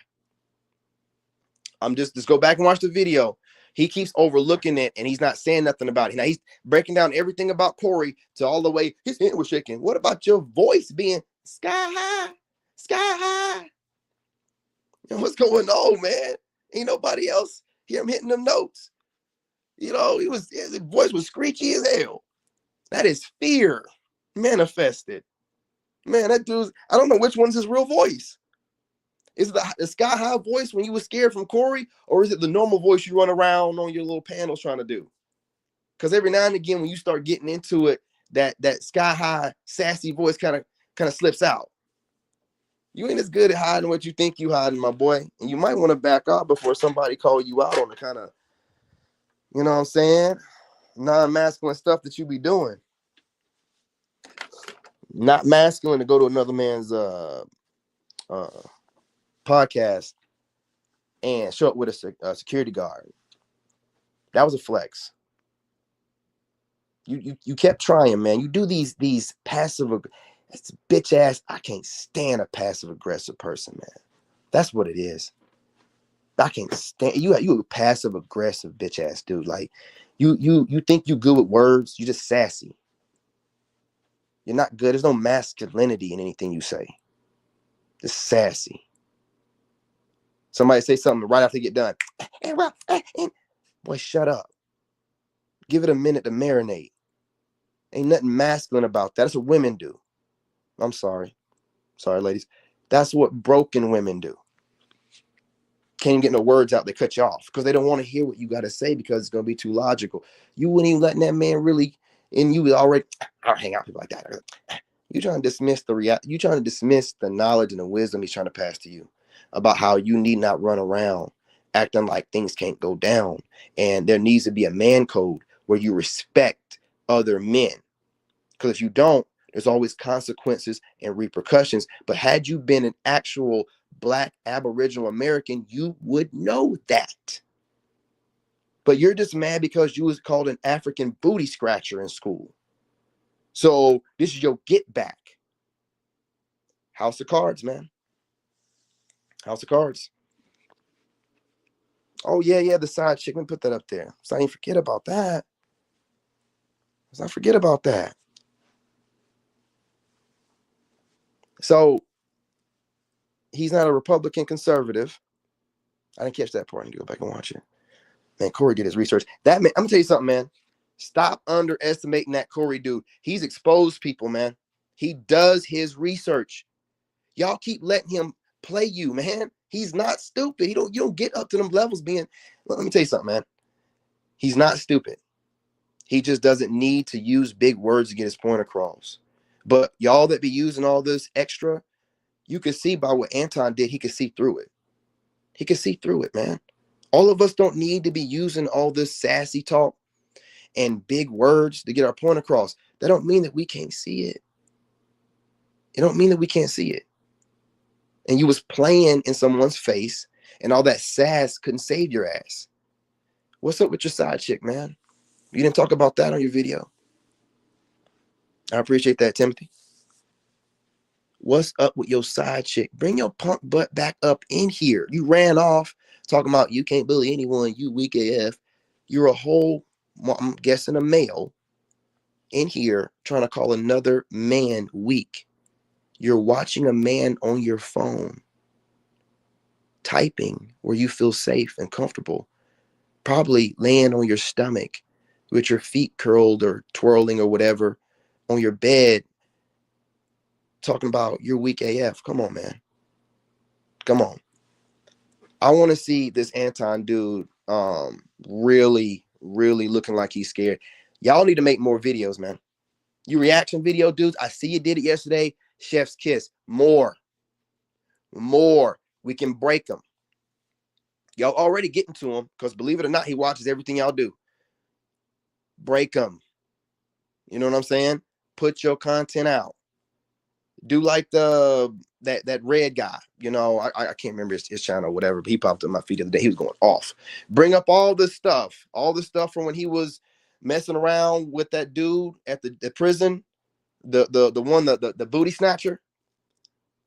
I'm just go back and watch the video. He keeps overlooking it and he's not saying nothing about it. Now he's breaking down everything about Corey to all the way his hand was shaking. What about your voice being sky high? Sky high. What's going on, man? Ain't nobody else hear him hitting them notes. His voice was screechy as hell. That is fear manifested. Man, that dude's, I don't know which one's his real voice. Is it the sky high voice when you were scared from Corey, or is it the normal voice you run around on your little panels trying to do? Because every now and again, when you start getting into it, that sky high sassy voice kind of slips out. You ain't as good at hiding what you think you hiding, my boy. And you might want to back off before somebody call you out on the kind of, you know what I'm saying, non-masculine stuff that you be doing. Not masculine to go to another man's podcast and show up with a security guard. That was a flex. You kept trying, man. You do these passive, bitch ass. I can't stand a passive aggressive person, man. That's what it is. I can't stand you. You a passive aggressive bitch ass dude. Like you think you good with words. You just sassy. You're not good. There's no masculinity in anything you say. Just sassy. Somebody say something right after they get done. Boy, shut up. Give it a minute to marinate. Ain't nothing masculine about that. That's what women do. I'm sorry. Sorry, ladies. That's what broken women do. Can't even get no words out. They cut you off because they don't want to hear what you got to say because it's going to be too logical. You wouldn't even letting that man really, and you already, I don't hang out with people like that. You trying to dismiss you trying to dismiss the knowledge and the wisdom he's trying to pass to you about how you need not run around acting like things can't go down. And there needs to be a man code where you respect other men. Because if you don't, there's always consequences and repercussions. But had you been an actual Black Aboriginal American, you would know that. But you're just mad because you was called an African booty scratcher in school. So this is your get back. House of cards, man. House of cards. Oh, yeah, the side chick. Let me put that up there. So I ain't forget about that. Let's not forget about that. So he's not a Republican conservative. I didn't catch that part. I need to go back and watch it. Man, Corey did his research. That man, I'm gonna tell you something, man. Stop underestimating that Corey dude. He's exposed people, man. He does his research. Y'all keep letting him play you, man. He's not stupid. You don't get up to them levels being. Let me tell you something, man. He's not stupid. He just doesn't need to use big words to get his point across. But y'all that be using all this extra, you can see by what Anton did, he could see through it. He could see through it, man. All of us don't need to be using all this sassy talk and big words to get our point across. That don't mean that we can't see it. It don't mean that we can't see it. And you was playing in someone's face and all that sass couldn't save your ass. What's up with your side chick, man? You didn't talk about that on your video. I appreciate that, Timothy. What's up with your side chick? Bring your punk butt back up in here. You ran off talking about you can't bully anyone, you weak AF. You're a whole, I'm guessing a male in here trying to call another man weak. You're watching a man on your phone, typing where you feel safe and comfortable, probably laying on your stomach with your feet curled or twirling or whatever on your bed, talking about you're weak AF. Come on, man. Come on. I want to see this Anton dude really looking like he's scared. Y'all need to make more videos, man. You reaction video dudes, I see you did it yesterday. Chef's kiss. More. We can break them. Y'all already getting to him because believe it or not, he watches everything y'all do. Break them. You know what I'm saying? Put your content out. Do like that red guy. You know, I can't remember his channel or whatever, but he popped up my feed the other day. He was going off. Bring up all this stuff from when he was messing around with that dude at the prison, the one the booty snatcher.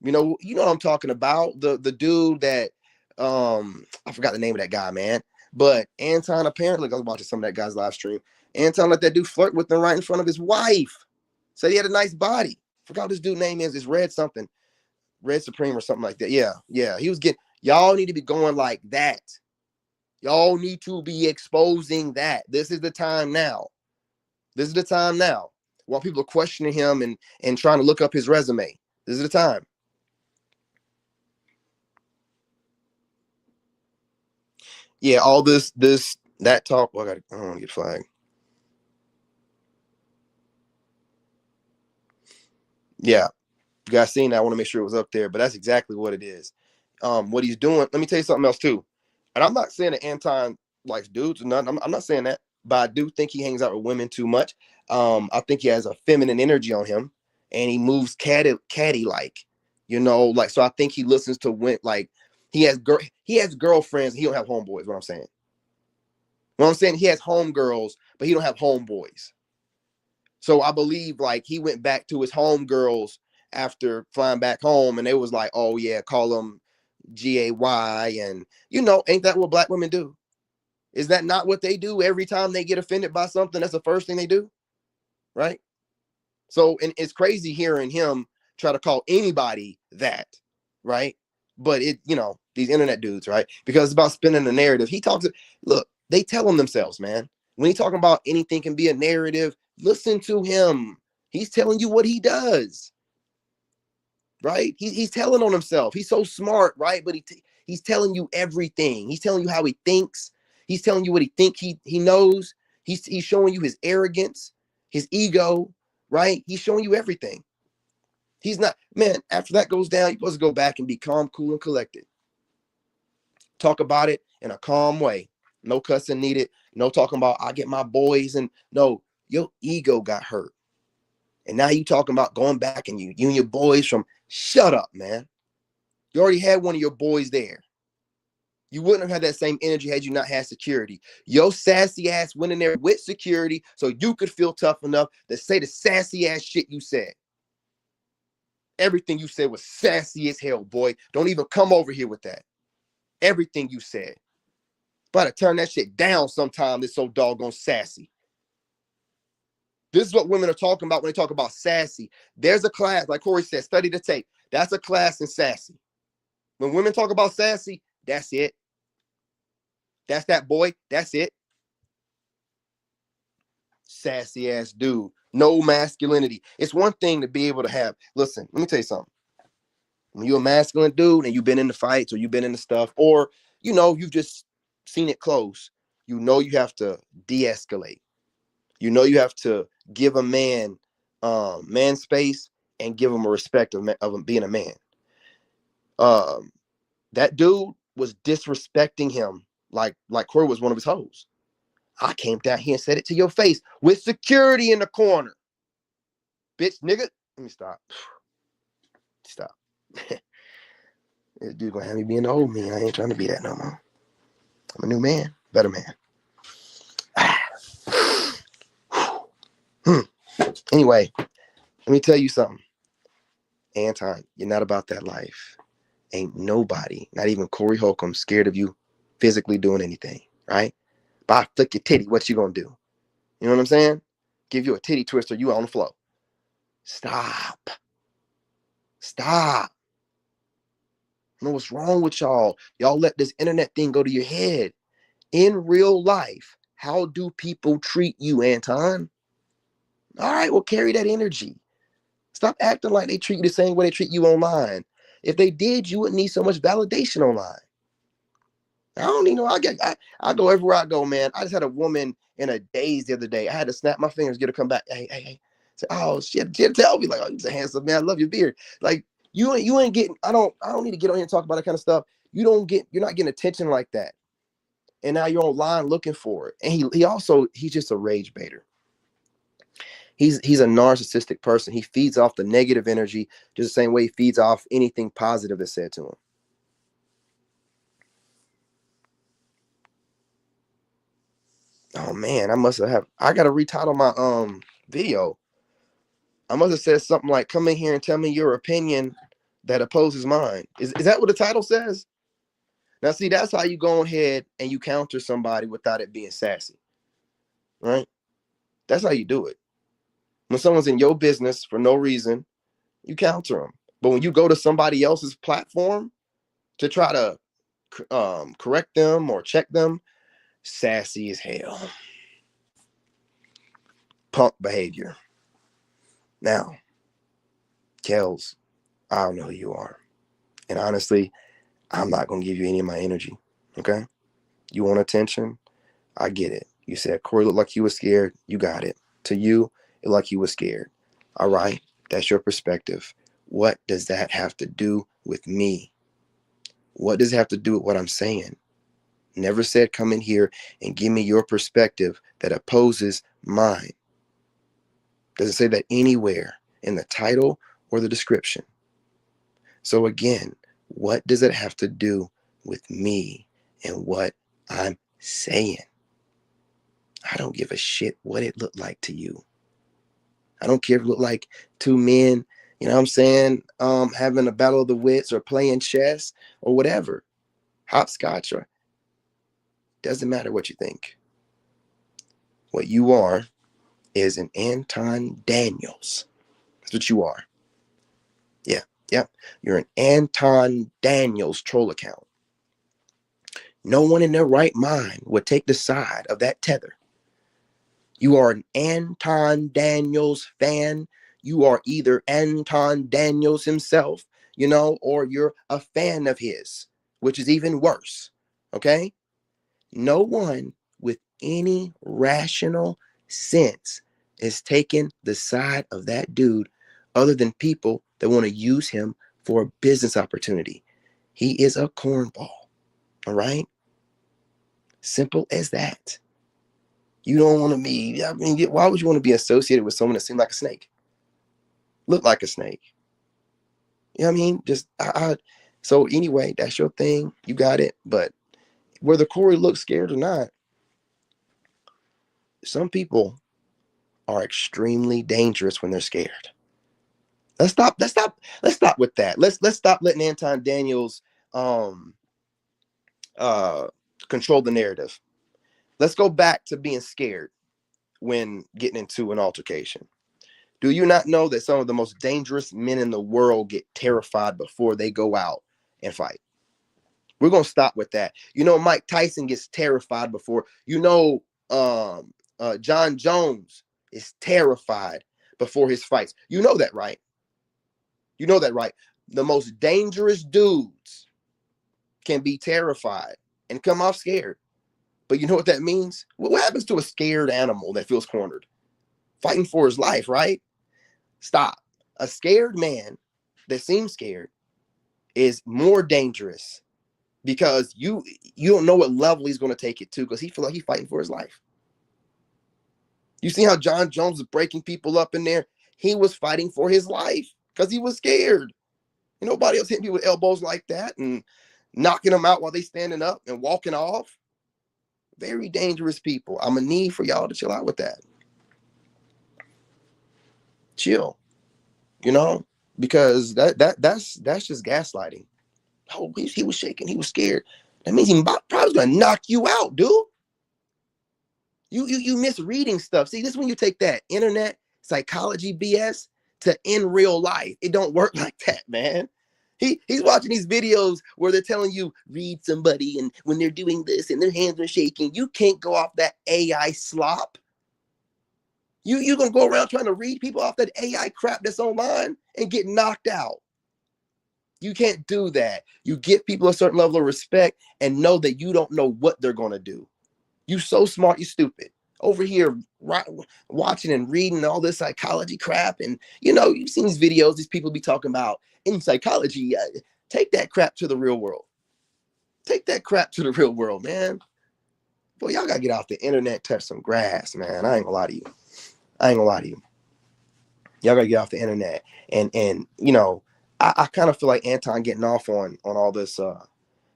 You know what I'm talking about. The dude that I forgot the name of that guy, man. But Anton apparently, I was watching some of that guy's live stream. Anton let that dude flirt with him right in front of his wife. Said he had a nice body. Forgot what this dude name is. It's Red something. Red Supreme or something like that. Yeah. He was getting, y'all need to be going like that. Y'all need to be exposing that. This is the time now. While people are questioning him and trying to look up his resume. This is the time. Yeah, all that talk. Well, I don't want to get flagged. Yeah. You guys seen that? I want to make sure it was up there, but that's exactly what it is. What he's doing. Let me tell you something else too. And I'm not saying that Anton likes dudes or nothing. I'm not saying that, but I do think he hangs out with women too much. I think he has a feminine energy on him, and he moves catty like, like. So I think he listens to like he has girlfriends. He don't have homeboys. What I'm saying. What I'm saying, he has homegirls, but he don't have homeboys. So I believe like he went back to his homegirls after flying back home, and they was like, "Oh yeah, call him GAY," and ain't that what black women do? Is that not what they do every time they get offended by something? That's the first thing they do, right? So, and it's crazy hearing him try to call anybody that, right? But these internet dudes, right? Because it's about spinning the narrative. Look, they tell them themselves, man. When he's talking about anything can be a narrative, listen to him. He's telling you what he does, right? He's telling on himself. He's so smart, right? But he's telling you everything. He's telling you how he thinks. He's telling you what he think he knows. He's showing you his arrogance, his ego, right? He's showing you everything. He's not, man, after that goes down, you're supposed to go back and be calm, cool, and collected. Talk about it in a calm way. No cussing needed. No talking about, I get my boys. And no, your ego got hurt. And now you talking about going back and you and your boys shut up, man. You already had one of your boys there. You wouldn't have had that same energy had you not had security. Your sassy ass went in there with security so you could feel tough enough to say the sassy ass shit you said. Everything you said was sassy as hell, boy. Don't even come over here with that. Everything you said. But to turn that shit down sometime, it's so doggone sassy. This is what women are talking about when they talk about sassy. There's a class, like Corey said, study the tape. That's a class in sassy. When women talk about sassy, that's it. That's that boy. That's it. Sassy ass dude. No masculinity. It's one thing to be able to have. Listen, let me tell you something. When you're a masculine dude and you've been in the fights or you've been in the stuff, or you've just seen it close, you have to de-escalate. You have to give a man space and give him a respect of him being a man. That dude was disrespecting him like Corey was one of his hoes. I came down here and said it to your face with security in the corner. Bitch, nigga. Let me stop. Stop. This dude gonna have me being the old me. I ain't trying to be that no more. I'm a new man. Better man. Anyway, let me tell you something. Anton, you're not about that life. Ain't nobody, not even Corey Holcomb, scared of you physically doing anything, right? But I flick your titty, what you gonna do? You know what I'm saying? Give you a titty twister, you on the floor. Stop. Stop. I know what's wrong with y'all. Y'all let this internet thing go to your head. In real life, how do people treat you, Anton? All right, well, carry that energy. Stop acting like they treat you the same way they treat you online. If they did, you wouldn't need so much validation online. I don't even know. I go everywhere I go, man. I just had a woman in a daze the other day. I had to snap my fingers, get her come back. Hey. Say, oh, she tell me like, oh, you're a handsome man. I love your beard. Like you ain't getting. I don't need to get on here and talk about that kind of stuff. You're not getting attention like that. And now you're online looking for it. And he's just a rage baiter. He's a narcissistic person. He feeds off the negative energy just the same way he feeds off anything positive that's said to him. Oh man, I gotta retitle my video. I must have said something like, come in here and tell me your opinion that opposes mine. Is that what the title says? Now see, that's how you go ahead and you counter somebody without it being sassy. Right? That's how you do it. When someone's in your business for no reason, you counter them. But when you go to somebody else's platform to try to correct them or check them, sassy as hell. Punk behavior. Now, Kels, I don't know who you are. And honestly, I'm not going to give you any of my energy. Okay? You want attention? I get it. You said Corey looked like you was scared. You got it. To you, it looked like you was scared. All right. That's your perspective. What does that have to do with me? What does it have to do with what I'm saying? Never said come in here and give me your perspective that opposes mine. Doesn't say that anywhere in the title or the description. So again, what does it have to do with me and what I'm saying? I don't give a shit what it looked like to you. I don't care if it looked like two men, you know what I'm saying, having a battle of the wits or playing chess or whatever, hopscotch, or doesn't matter what you think. What you are is an Anton Daniels. That's what you are. Yeah. You're an Anton Daniels troll account. No one in their right mind would take the side of that tether. You are an Anton Daniels fan. You are either Anton Daniels himself, or you're a fan of his, which is even worse. Okay? No one with any rational sense is taking the side of that dude other than people that want to use him for a business opportunity. He is a cornball. All right? Simple as that. You don't want to be, why would you want to be associated with someone that seemed like a snake? Look like a snake. You know what I mean? So anyway, that's your thing. You got it. But whether Corey looks scared or not, some people are extremely dangerous when they're scared. Let's stop with that. Let's stop letting Anton Daniels control the narrative. Let's go back to being scared when getting into an altercation. Do you not know that some of the most dangerous men in the world get terrified before they go out and fight? We're going to stop with that. Mike Tyson gets terrified before. John Jones is terrified before his fights. You know that, right? The most dangerous dudes can be terrified and come off scared. But you know what that means? What happens to a scared animal that feels cornered? Fighting for his life, right? Stop. A scared man that seems scared is more dangerous because you don't know what level he's going to take it to because he feels like he's fighting for his life. You see how John Jones is breaking people up in there? He was fighting for his life because he was scared. Nobody else hitting people with elbows like that and knocking them out while they standing up and walking off. Very dangerous people. I'm going to need for y'all to chill out with that. Chill. Because that's just gaslighting. Oh, he was shaking. He was scared. That means he probably going to knock you out, dude. You misreading stuff. See, this is when you take that internet psychology BS to in real life. It don't work like that, man. He's watching these videos where they're telling you read somebody and when they're doing this and their hands are shaking. You can't go off that AI slop. You're going to go around trying to read people off that AI crap that's online and get knocked out. You can't do that. You give people a certain level of respect and know that you don't know what they're going to do. You so smart, you stupid. Over here watching and reading all this psychology crap. And, you've seen these videos, these people be talking about in psychology. Take that crap to the real world. Take that crap to the real world, man. Boy, y'all got to get off the internet, touch some grass, man. I ain't going to lie to you. Y'all got to get off the internet. And I kind of feel like Anton getting off on all this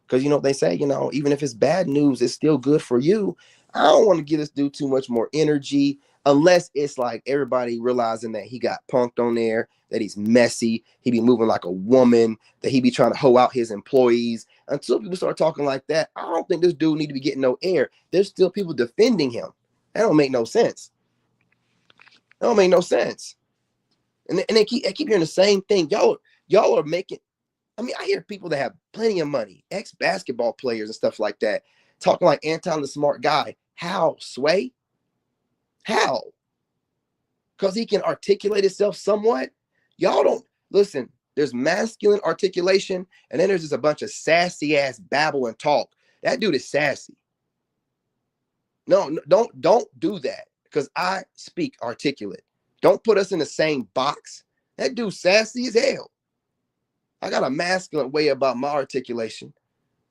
because they say, even if it's bad news, it's still good for you. I don't want to give this dude too much more energy unless it's like everybody realizing that he got punked on there, that he's messy, he be moving like a woman, that he be trying to hoe out his employees. Until people start talking like that, I don't think this dude need to be getting no air. There's still people defending him. That don't make no sense. And I keep hearing the same thing. Y'all are making. I hear people that have plenty of money, ex-basketball players and stuff like that, talking like Anton the smart guy. How, Sway? How? Because he can articulate himself somewhat? Y'all don't listen. There's masculine articulation, and then there's just a bunch of sassy ass babble and talk. That dude is sassy. No, don't do that because I speak articulate. Don't put us in the same box. That dude's sassy as hell. I got a masculine way about my articulation.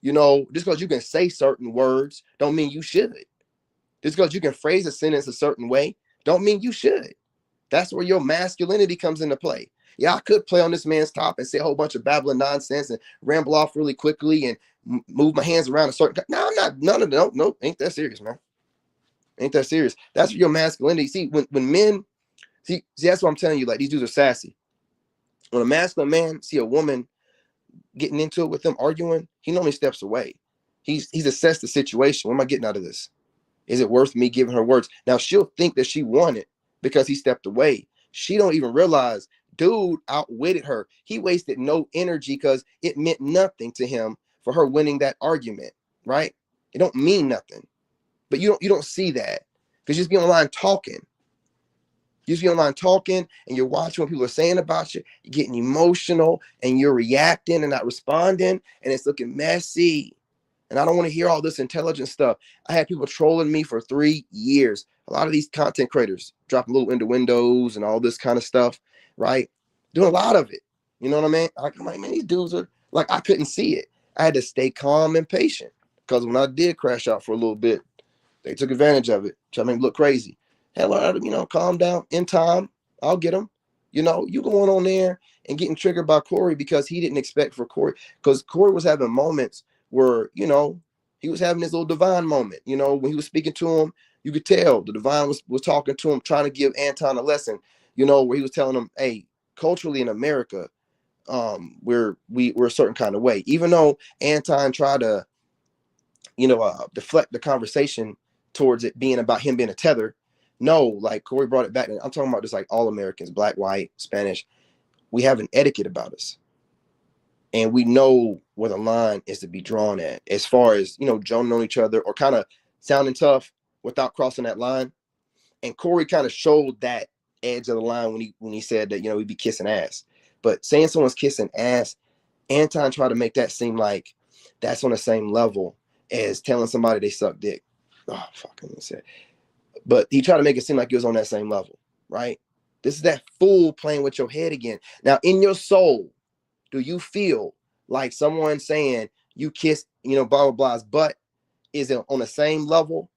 You know, just because you can say certain words don't mean you should. Just because you can phrase a sentence a certain way don't mean you should. That's where your masculinity comes into play. Yeah, I could play on this man's top and say a whole bunch of babbling nonsense and ramble off really quickly and move my hands around a certain. No, I'm not. None of them. No, ain't that serious, man. Ain't that serious? That's your masculinity. See, when men see, that's what I'm telling you. Like, these dudes are sassy. When a masculine man see a woman getting into it with them arguing, he normally steps away. He's assessed the situation. What am I getting out of this? Is it worth me giving her words? Now she'll think that she won it because he stepped away. She don't even realize dude outwitted her. He wasted no energy because it meant nothing to him for her winning that argument, right? It don't mean nothing. But you don't see that because you just be online talking. You just be online talking and you're watching what people are saying about you. You're getting emotional and you're reacting and not responding, and it's looking messy. And I don't want to hear all this intelligent stuff. I had people trolling me for 3 years. A lot of these content creators dropping little innuendos and all this kind of stuff, right? Doing a lot of it. You know what I mean? I'm like, man, these dudes are like, I couldn't see it. I had to stay calm and patient because when I did crash out for a little bit, they took advantage of it, trying to make me look crazy. Hell, you know, calm down. In time, I'll get them. You know, you going on there and getting triggered by Corey because he didn't expect for Corey, because Corey was having moments where, you know, he was having his little divine moment. You know, when he was speaking to him, you could tell the divine was talking to him, trying to give Anton a lesson, you know, where he was telling him, hey, culturally in America, we're a certain kind of way. Even though Anton tried to, you know, deflect the conversation towards it being about him being a tether. No, like Corey brought it back. And I'm talking about just like all Americans, black, white, Spanish. We have an etiquette about us. And we know where the line is to be drawn at as far as, you know, joning on each other or kind of sounding tough without crossing that line. And Corey kind of showed that edge of the line when he said that, you know, we'd be kissing ass. But saying someone's kissing ass, Anton tried to make that seem like that's on the same level as telling somebody they suck dick. Oh, fucking said. But he tried to make it seem like it was on that same level, right? This is that fool playing with your head again. Now, in your soul, do you feel like someone saying you kiss, you know, blah, blah, blah's butt is it on the same level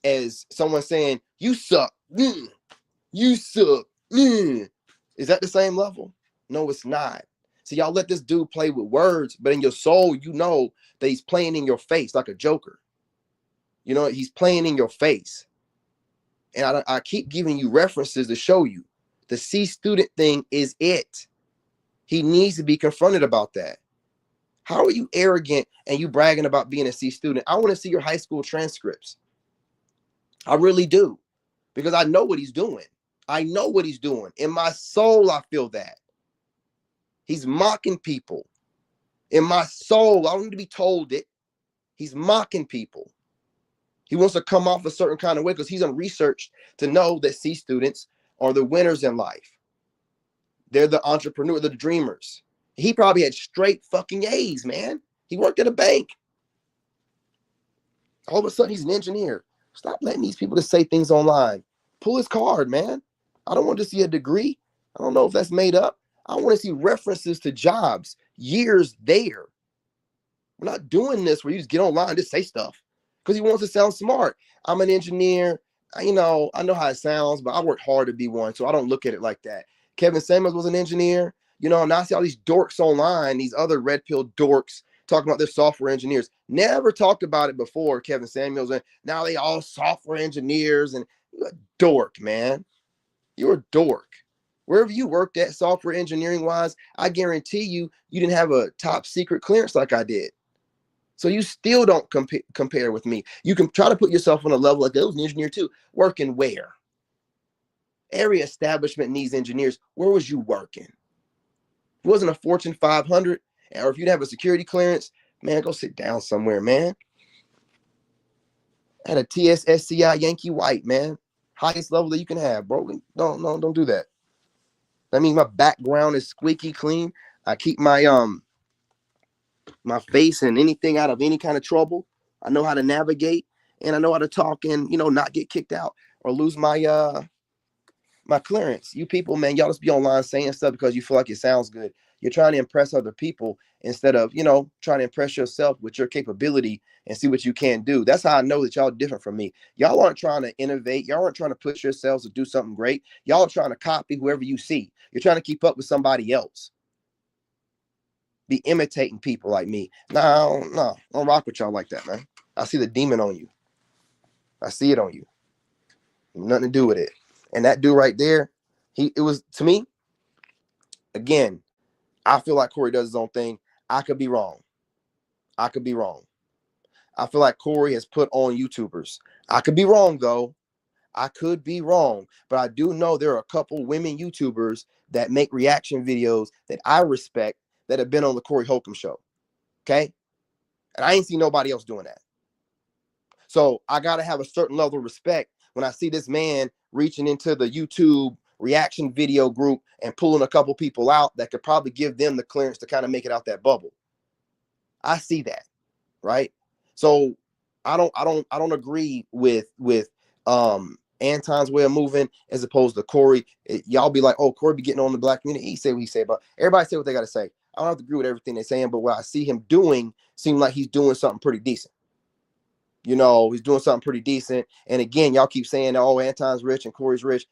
as someone saying you suck, you suck, is that the same level? No, it's not. So y'all let this dude play with words, but in your soul, you know that he's playing in your face like a joker. You know, he's playing in your face. And I keep giving you references to show you the C student thing is it. He needs to be confronted about that. How are you arrogant and you bragging about being a C student? I want to see your high school transcripts. I really do, because I know what he's doing. I know what he's doing. In my soul, I feel that. He's mocking people. In my soul, I don't need to be told it. He's mocking people. He wants to come off a certain kind of way because he's done research to know that C students are the winners in life. They're the entrepreneur, the dreamers. He probably had straight fucking A's, man. He worked at a bank. All of a sudden, he's an engineer. Stop letting these people just say things online. Pull his card, man. I don't want to see a degree. I don't know if that's made up. I want to see references to jobs, years there. We're not doing this where you just get online and just say stuff because he wants to sound smart. I'm an engineer. I know how it sounds, but I worked hard to be one, so I don't look at it like that. Kevin Samuels was an engineer. You know, and I see all these dorks online, these other red pill dorks talking about their software engineers. Never talked about it before, Kevin Samuels, and now they all software engineers, and you're a dork, man. You're a dork. Wherever you worked at software engineering wise, I guarantee you didn't have a top secret clearance like I did. So you still don't compare with me. You can try to put yourself on a level like, I was an engineer too. Working where? Every establishment needs engineers. Where was you working? If it wasn't a Fortune 500, or if you didn't have a security clearance, man, go sit down somewhere, man. I had a TSSCI Yankee White, man. Highest level that you can have, bro. Don't do that. That means my background is squeaky clean. I keep my my face and anything out of any kind of trouble. I know how to navigate, and I know how to talk and, you know, not get kicked out or lose my my clearance. You people, man, y'all just be online saying stuff because you feel like it sounds good. You're trying to impress other people instead of, trying to impress yourself with your capability and see what you can do. That's how I know that y'all are different from me. Y'all aren't trying to innovate. Y'all aren't trying to push yourselves to do something great. Y'all are trying to copy whoever you see. You're trying to keep up with somebody else. Be imitating people like me. No, I don't rock with y'all like that, man. I see the demon on you. I see it on you. Nothing to do with it. And that dude right there, it was, to me, again, I feel like Corey does his own thing. I could be wrong. I feel like Corey has put on YouTubers. I could be wrong, though. I could be wrong. But I do know there are a couple women YouTubers that make reaction videos that I respect that have been on the Corey Holcomb show. Okay? And I ain't seen nobody else doing that. So I got to have a certain level of respect when I see this man reaching into the YouTube reaction video group and pulling a couple people out that could probably give them the clearance to kind of make it out that bubble. I see that, right? So I don't agree with Anton's way of moving as opposed to Corey. Y'all be like, oh, Corey be getting on the black community. He say what he say, but everybody say what they got to say. I don't have to agree with everything they're saying, but what I see him doing seems like he's doing something pretty decent. He's doing something pretty decent. And again, y'all keep saying, oh, Anton's rich and Corey's rich.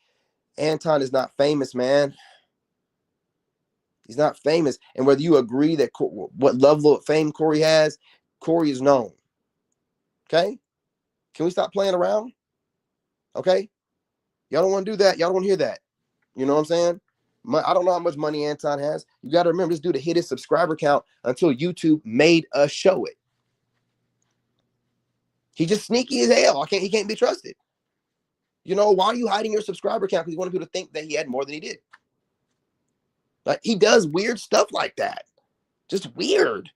Anton is not famous, man. He's not famous. And whether you agree that what level of fame Corey has, Corey is known. Okay? Can we stop playing around? Okay? Y'all don't want to do that. Y'all don't want to hear that. You know what I'm saying? I don't know how much money Anton has. You got to remember, this dude hit his subscriber count until YouTube made us show it. He just sneaky as hell. He can't be trusted. Why are you hiding your subscriber count? Because you want people to think that he had more than he did. Like, he does weird stuff like that. Just weird.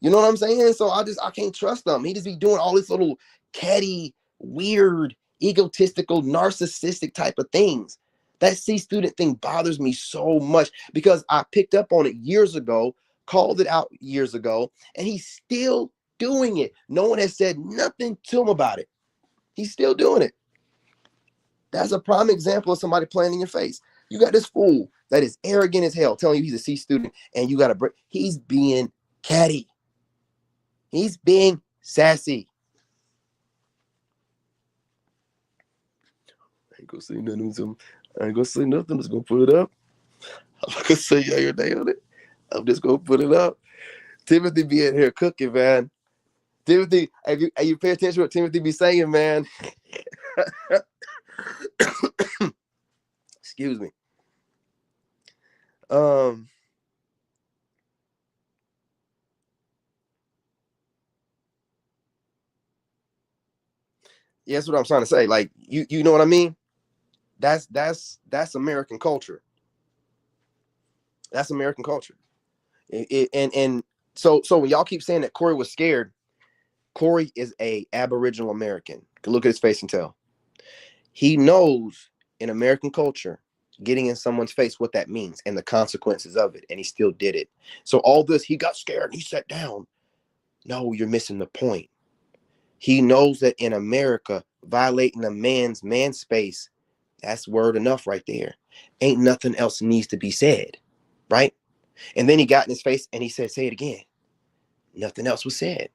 You know what I'm saying? So I can't trust him. He just be doing all this little catty, weird, egotistical, narcissistic type of things. That C student thing bothers me so much because I picked up on it years ago, called it out years ago, and he's still doing it. No one has said nothing to him about it. He's still doing it. That's a prime example of somebody playing in your face. You got this fool that is arrogant as hell telling you he's a C student and you got to break. He's being catty. He's being sassy. I ain't gonna say nothing. I'm just gonna put it up. I'm not gonna say your day on it. I'm just gonna put it up. Timothy be in here cooking, man. Timothy, you pay attention to what Timothy be saying, man. Excuse me. Yeah, that's what I'm trying to say. Like, you know what I mean? That's American culture. That's American culture. And so when y'all keep saying that Corey was scared, Corey is a Aboriginal American. You can look at his face and tell. He knows in American culture, getting in someone's face, what that means and the consequences of it. And he still did it. So all this, he got scared and he sat down. No, you're missing the point. He knows that in America, violating a man's man space, that's word enough right there. Ain't nothing else needs to be said, right? And then he got in his face and he said, say it again. Nothing else was said.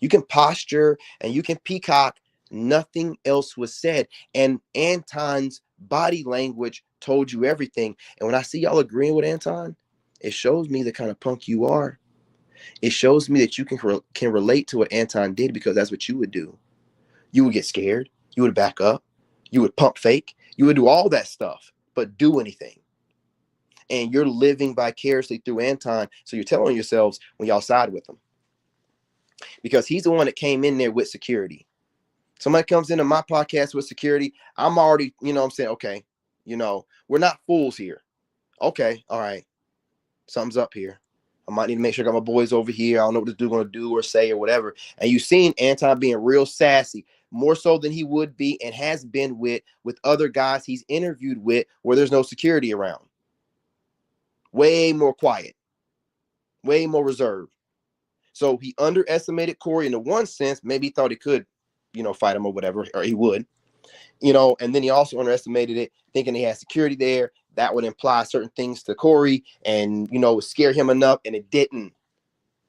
You can posture and you can peacock. Nothing else was said. And Anton's body language told you everything. And when I see y'all agreeing with Anton, it shows me the kind of punk you are. It shows me that you can relate to what Anton did, because that's what you would do. You would get scared. You would back up. You would pump fake. You would do all that stuff, but do anything. And you're living vicariously through Anton. So you're telling yourselves when y'all side with him, because he's the one that came in there with security. Somebody comes into my podcast with security, I'm already, I'm saying, okay, we're not fools here. Okay, all right, something's up here. I might need to make sure I got my boys over here. I don't know what this dude's going to do or say or whatever. And you've seen Anton being real sassy, more so than he would be and has been with other guys he's interviewed with where there's no security around. Way more quiet, way more reserved. So he underestimated Corey in the one sense. Maybe he thought he could, fight him or whatever, or he would, and then he also underestimated it, thinking he had security there, that would imply certain things to Corey and, you know, scare him enough, and it didn't.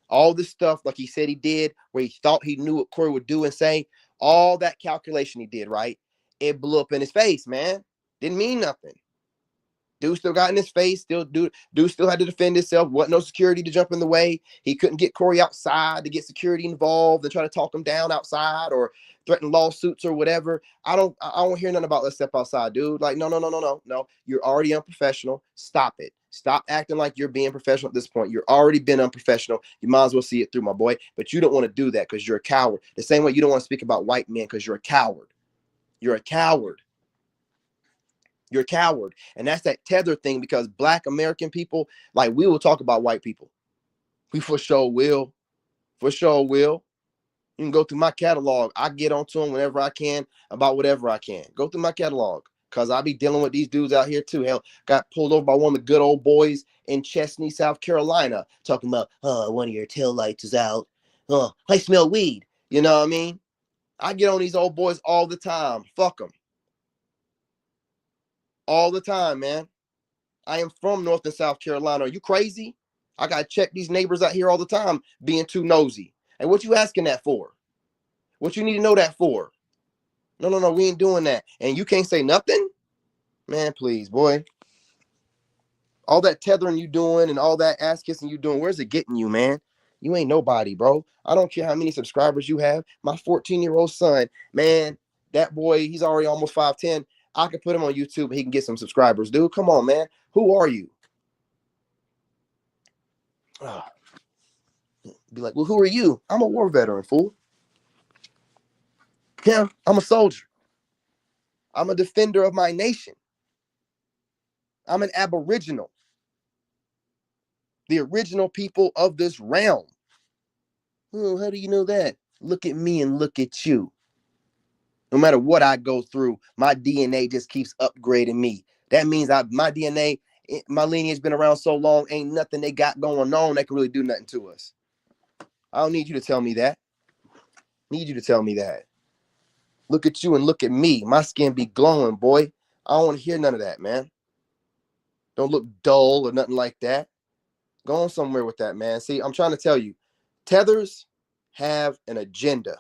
All this stuff, like he said he did, where he thought he knew what Corey would do and say, all that calculation he did, right? It blew up in his face, man. Didn't mean nothing. Dude still got in his face. Dude still had to defend himself. Wasn't no security to jump in the way. He couldn't get Corey outside to get security involved and try to talk him down outside or threaten lawsuits or whatever. I don't hear nothing about let's step outside, dude. Like, no. You're already unprofessional. Stop it. Stop acting like you're being professional at this point. You're already been unprofessional. You might as well see it through, my boy. But you don't want to do that because you're a coward. The same way you don't want to speak about white men because you're a coward. You're a coward. You're a coward. And that's that tether thing, because Black American people, like, we will talk about white people. We for sure will. For sure will. You can go through my catalog. I get onto them whenever I can about whatever I can. Go through my catalog, because I'll be dealing with these dudes out here too. Hell, got pulled over by one of the good old boys in Chesney, South Carolina, talking about, one of your taillights is out. I smell weed. You know what I mean? I get on these old boys all the time. Fuck them. All the time, man. I am from North and South Carolina. Are you crazy? I got to check these neighbors out here all the time being too nosy. And what you asking that for? What you need to know that for? No, we ain't doing that. And you can't say nothing? Man, please, boy. All that tethering you doing and all that ass kissing you doing, where's it getting you, man? You ain't nobody, bro. I don't care how many subscribers you have. My 14-year-old son, man, that boy, he's already almost 5'10". I could put him on YouTube and he can get some subscribers. Dude, come on, man. Who are you? Be like, well, who are you? I'm a war veteran, fool. Yeah, I'm a soldier. I'm a defender of my nation. I'm an aboriginal. The original people of this realm. Oh, how do you know that? Look at me and look at you. No matter what I go through, my DNA just keeps upgrading me. That means my DNA, my lineage been around so long, ain't nothing they got going on that can really do nothing to us. I don't need you to tell me that. Need you to tell me that. Look at you and look at me. My skin be glowing, boy. I don't want to hear none of that, man. Don't look dull or nothing like that. Go on somewhere with that, man. See, I'm trying to tell you, tethers have an agenda.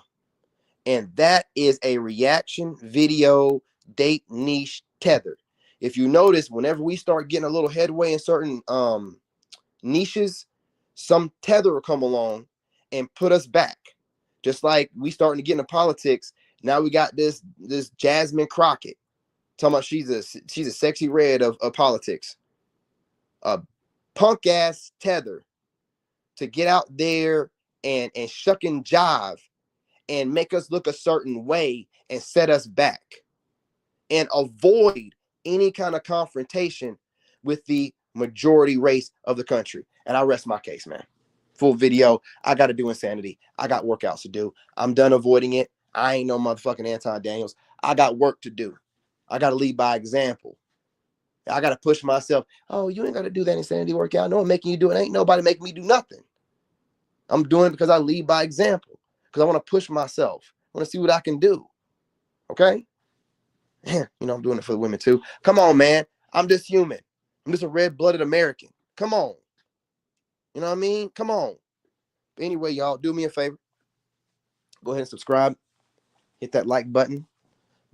And that is a reaction video date niche tether. If you notice, whenever we start getting a little headway in certain niches, some tether will come along and put us back. Just like we starting to get into politics. Now we got this Jasmine Crockett talking about she's a sexy red of politics. A punk ass tether to get out there and shuck and jive and make us look a certain way and set us back and avoid any kind of confrontation with the majority race of the country. And I rest my case, man. Full video. I got to do insanity. I got workouts to do. I'm done avoiding it. I ain't no motherfucking Anton Daniels. I got work to do. I got to lead by example. I got to push myself. Oh, you ain't got to do that insanity workout. No one making you do it. Ain't nobody making me do nothing. I'm doing it because I lead by example. Because I want to push myself. I want to see what I can do. Okay? You know, I'm doing it for the women too. Come on, man. I'm just human. I'm just a red-blooded American. Come on. You know what I mean? Come on. But anyway, y'all, do me a favor. Go ahead and subscribe. Hit that like button.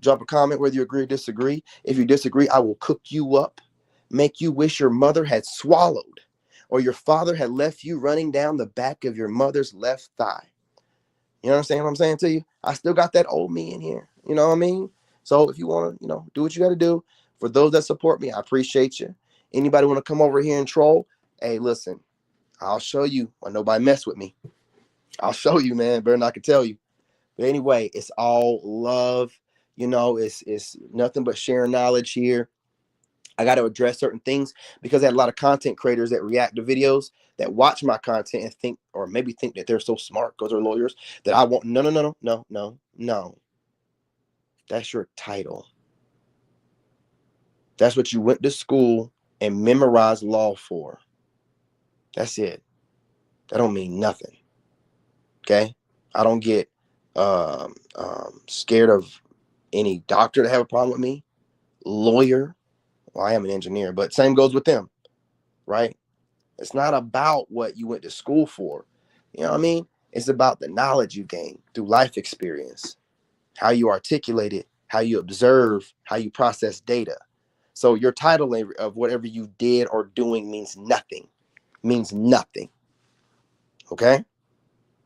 Drop a comment whether you agree or disagree. If you disagree, I will cook you up. Make you wish your mother had swallowed or your father had left you running down the back of your mother's left thigh. You know what I'm saying to you? I still got that old me in here. You know what I mean? So if you want to, do what you got to do. For those that support me, I appreciate you. Anybody want to come over here and troll? Hey, listen, I'll show you when nobody mess with me. I'll show you, man. Better not can tell you. But anyway, it's all love. It's nothing but sharing knowledge here. I got to address certain things because I had a lot of content creators that react to videos that watch my content and think, or maybe think that they're so smart because they're lawyers that I won't. No. That's your title. That's what you went to school and memorized law for. That's it. That don't mean nothing. Okay? I don't get scared of any doctor to have a problem with me, lawyer, Well, I am an engineer, but same goes with them, right? It's not about what you went to school for. You know what I mean? It's about the knowledge you gain through life experience, how you articulate it, how you observe, how you process data. So your title of whatever you did or doing means nothing. Means nothing. Okay?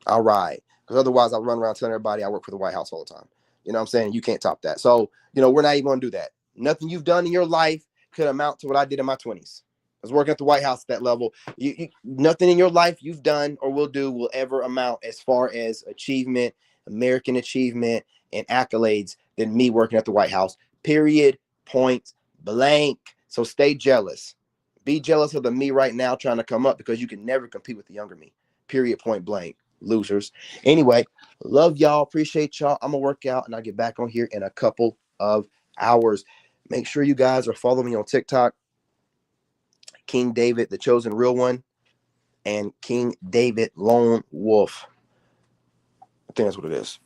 All right. Because otherwise I run around telling everybody I work for the White House all the time. You know what I'm saying? You can't top that. So, we're not even going to do that. Nothing you've done in your life could amount to what I did in my 20s. I was working at the White House at that level. Nothing in your life you've done or will do will ever amount as far as achievement, American achievement, and accolades than me working at the White House. Period. Point blank. So stay jealous. Be jealous of the me right now trying to come up, because you can never compete with the younger me. Period. Point blank. Losers. Anyway, love y'all. Appreciate y'all. I'm gonna work out and I'll get back on here in a couple of hours. Make sure you guys are following me on TikTok. King David, the chosen real one, and King David Lone Wolf. I think that's what it is.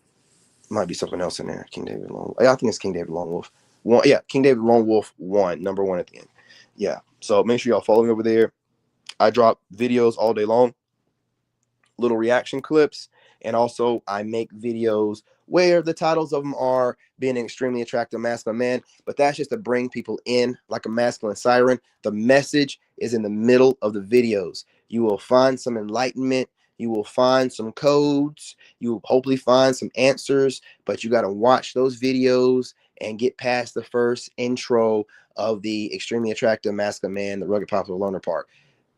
Might be something else in there. King David Lone. I think it's King David Lone Wolf. One, yeah, King David Lone Wolf 1, number 1 at the end. Yeah. So make sure y'all follow me over there. I drop videos all day long, little reaction clips, and also I make videos where the titles of them are being an extremely attractive masculine man, but that's just to bring people in like a masculine siren. The message is in the middle of the videos. You will find some enlightenment. You will find some codes. You will hopefully find some answers, but you got to watch those videos and get past the first intro of the extremely attractive masculine man, the rugged popular loner part.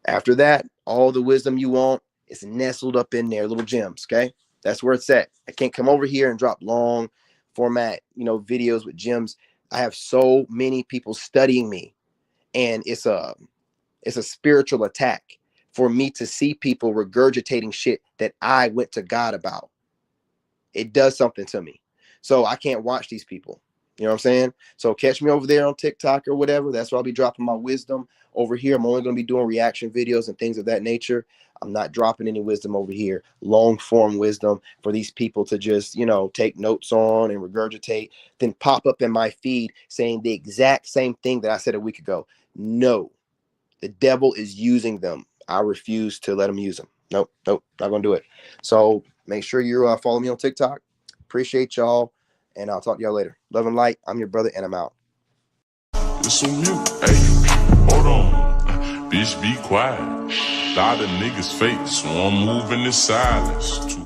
After that, all the wisdom you want is nestled up in there, little gems. Okay, that's where it's at. I can't come over here and drop long format, videos with gems. I have so many people studying me, and it's a spiritual attack for me to see people regurgitating shit that I went to God about. It does something to me. So I can't watch these people. You know what I'm saying? So catch me over there on TikTok or whatever. That's where I'll be dropping my wisdom. Over here, I'm only going to be doing reaction videos and things of that nature. I'm not dropping any wisdom over here. Long form wisdom for these people to just, take notes on and regurgitate, then pop up in my feed saying the exact same thing that I said a week ago. No, the devil is using them. I refuse to let him use them. Nope, not going to do it. So make sure you follow me on TikTok. Appreciate y'all. And I'll talk to y'all later. Love and light. I'm your brother, and I'm out. It's so mute. Hey, hold on. Bitch, be quiet. Lot of niggas fake, so I'm moving in silence.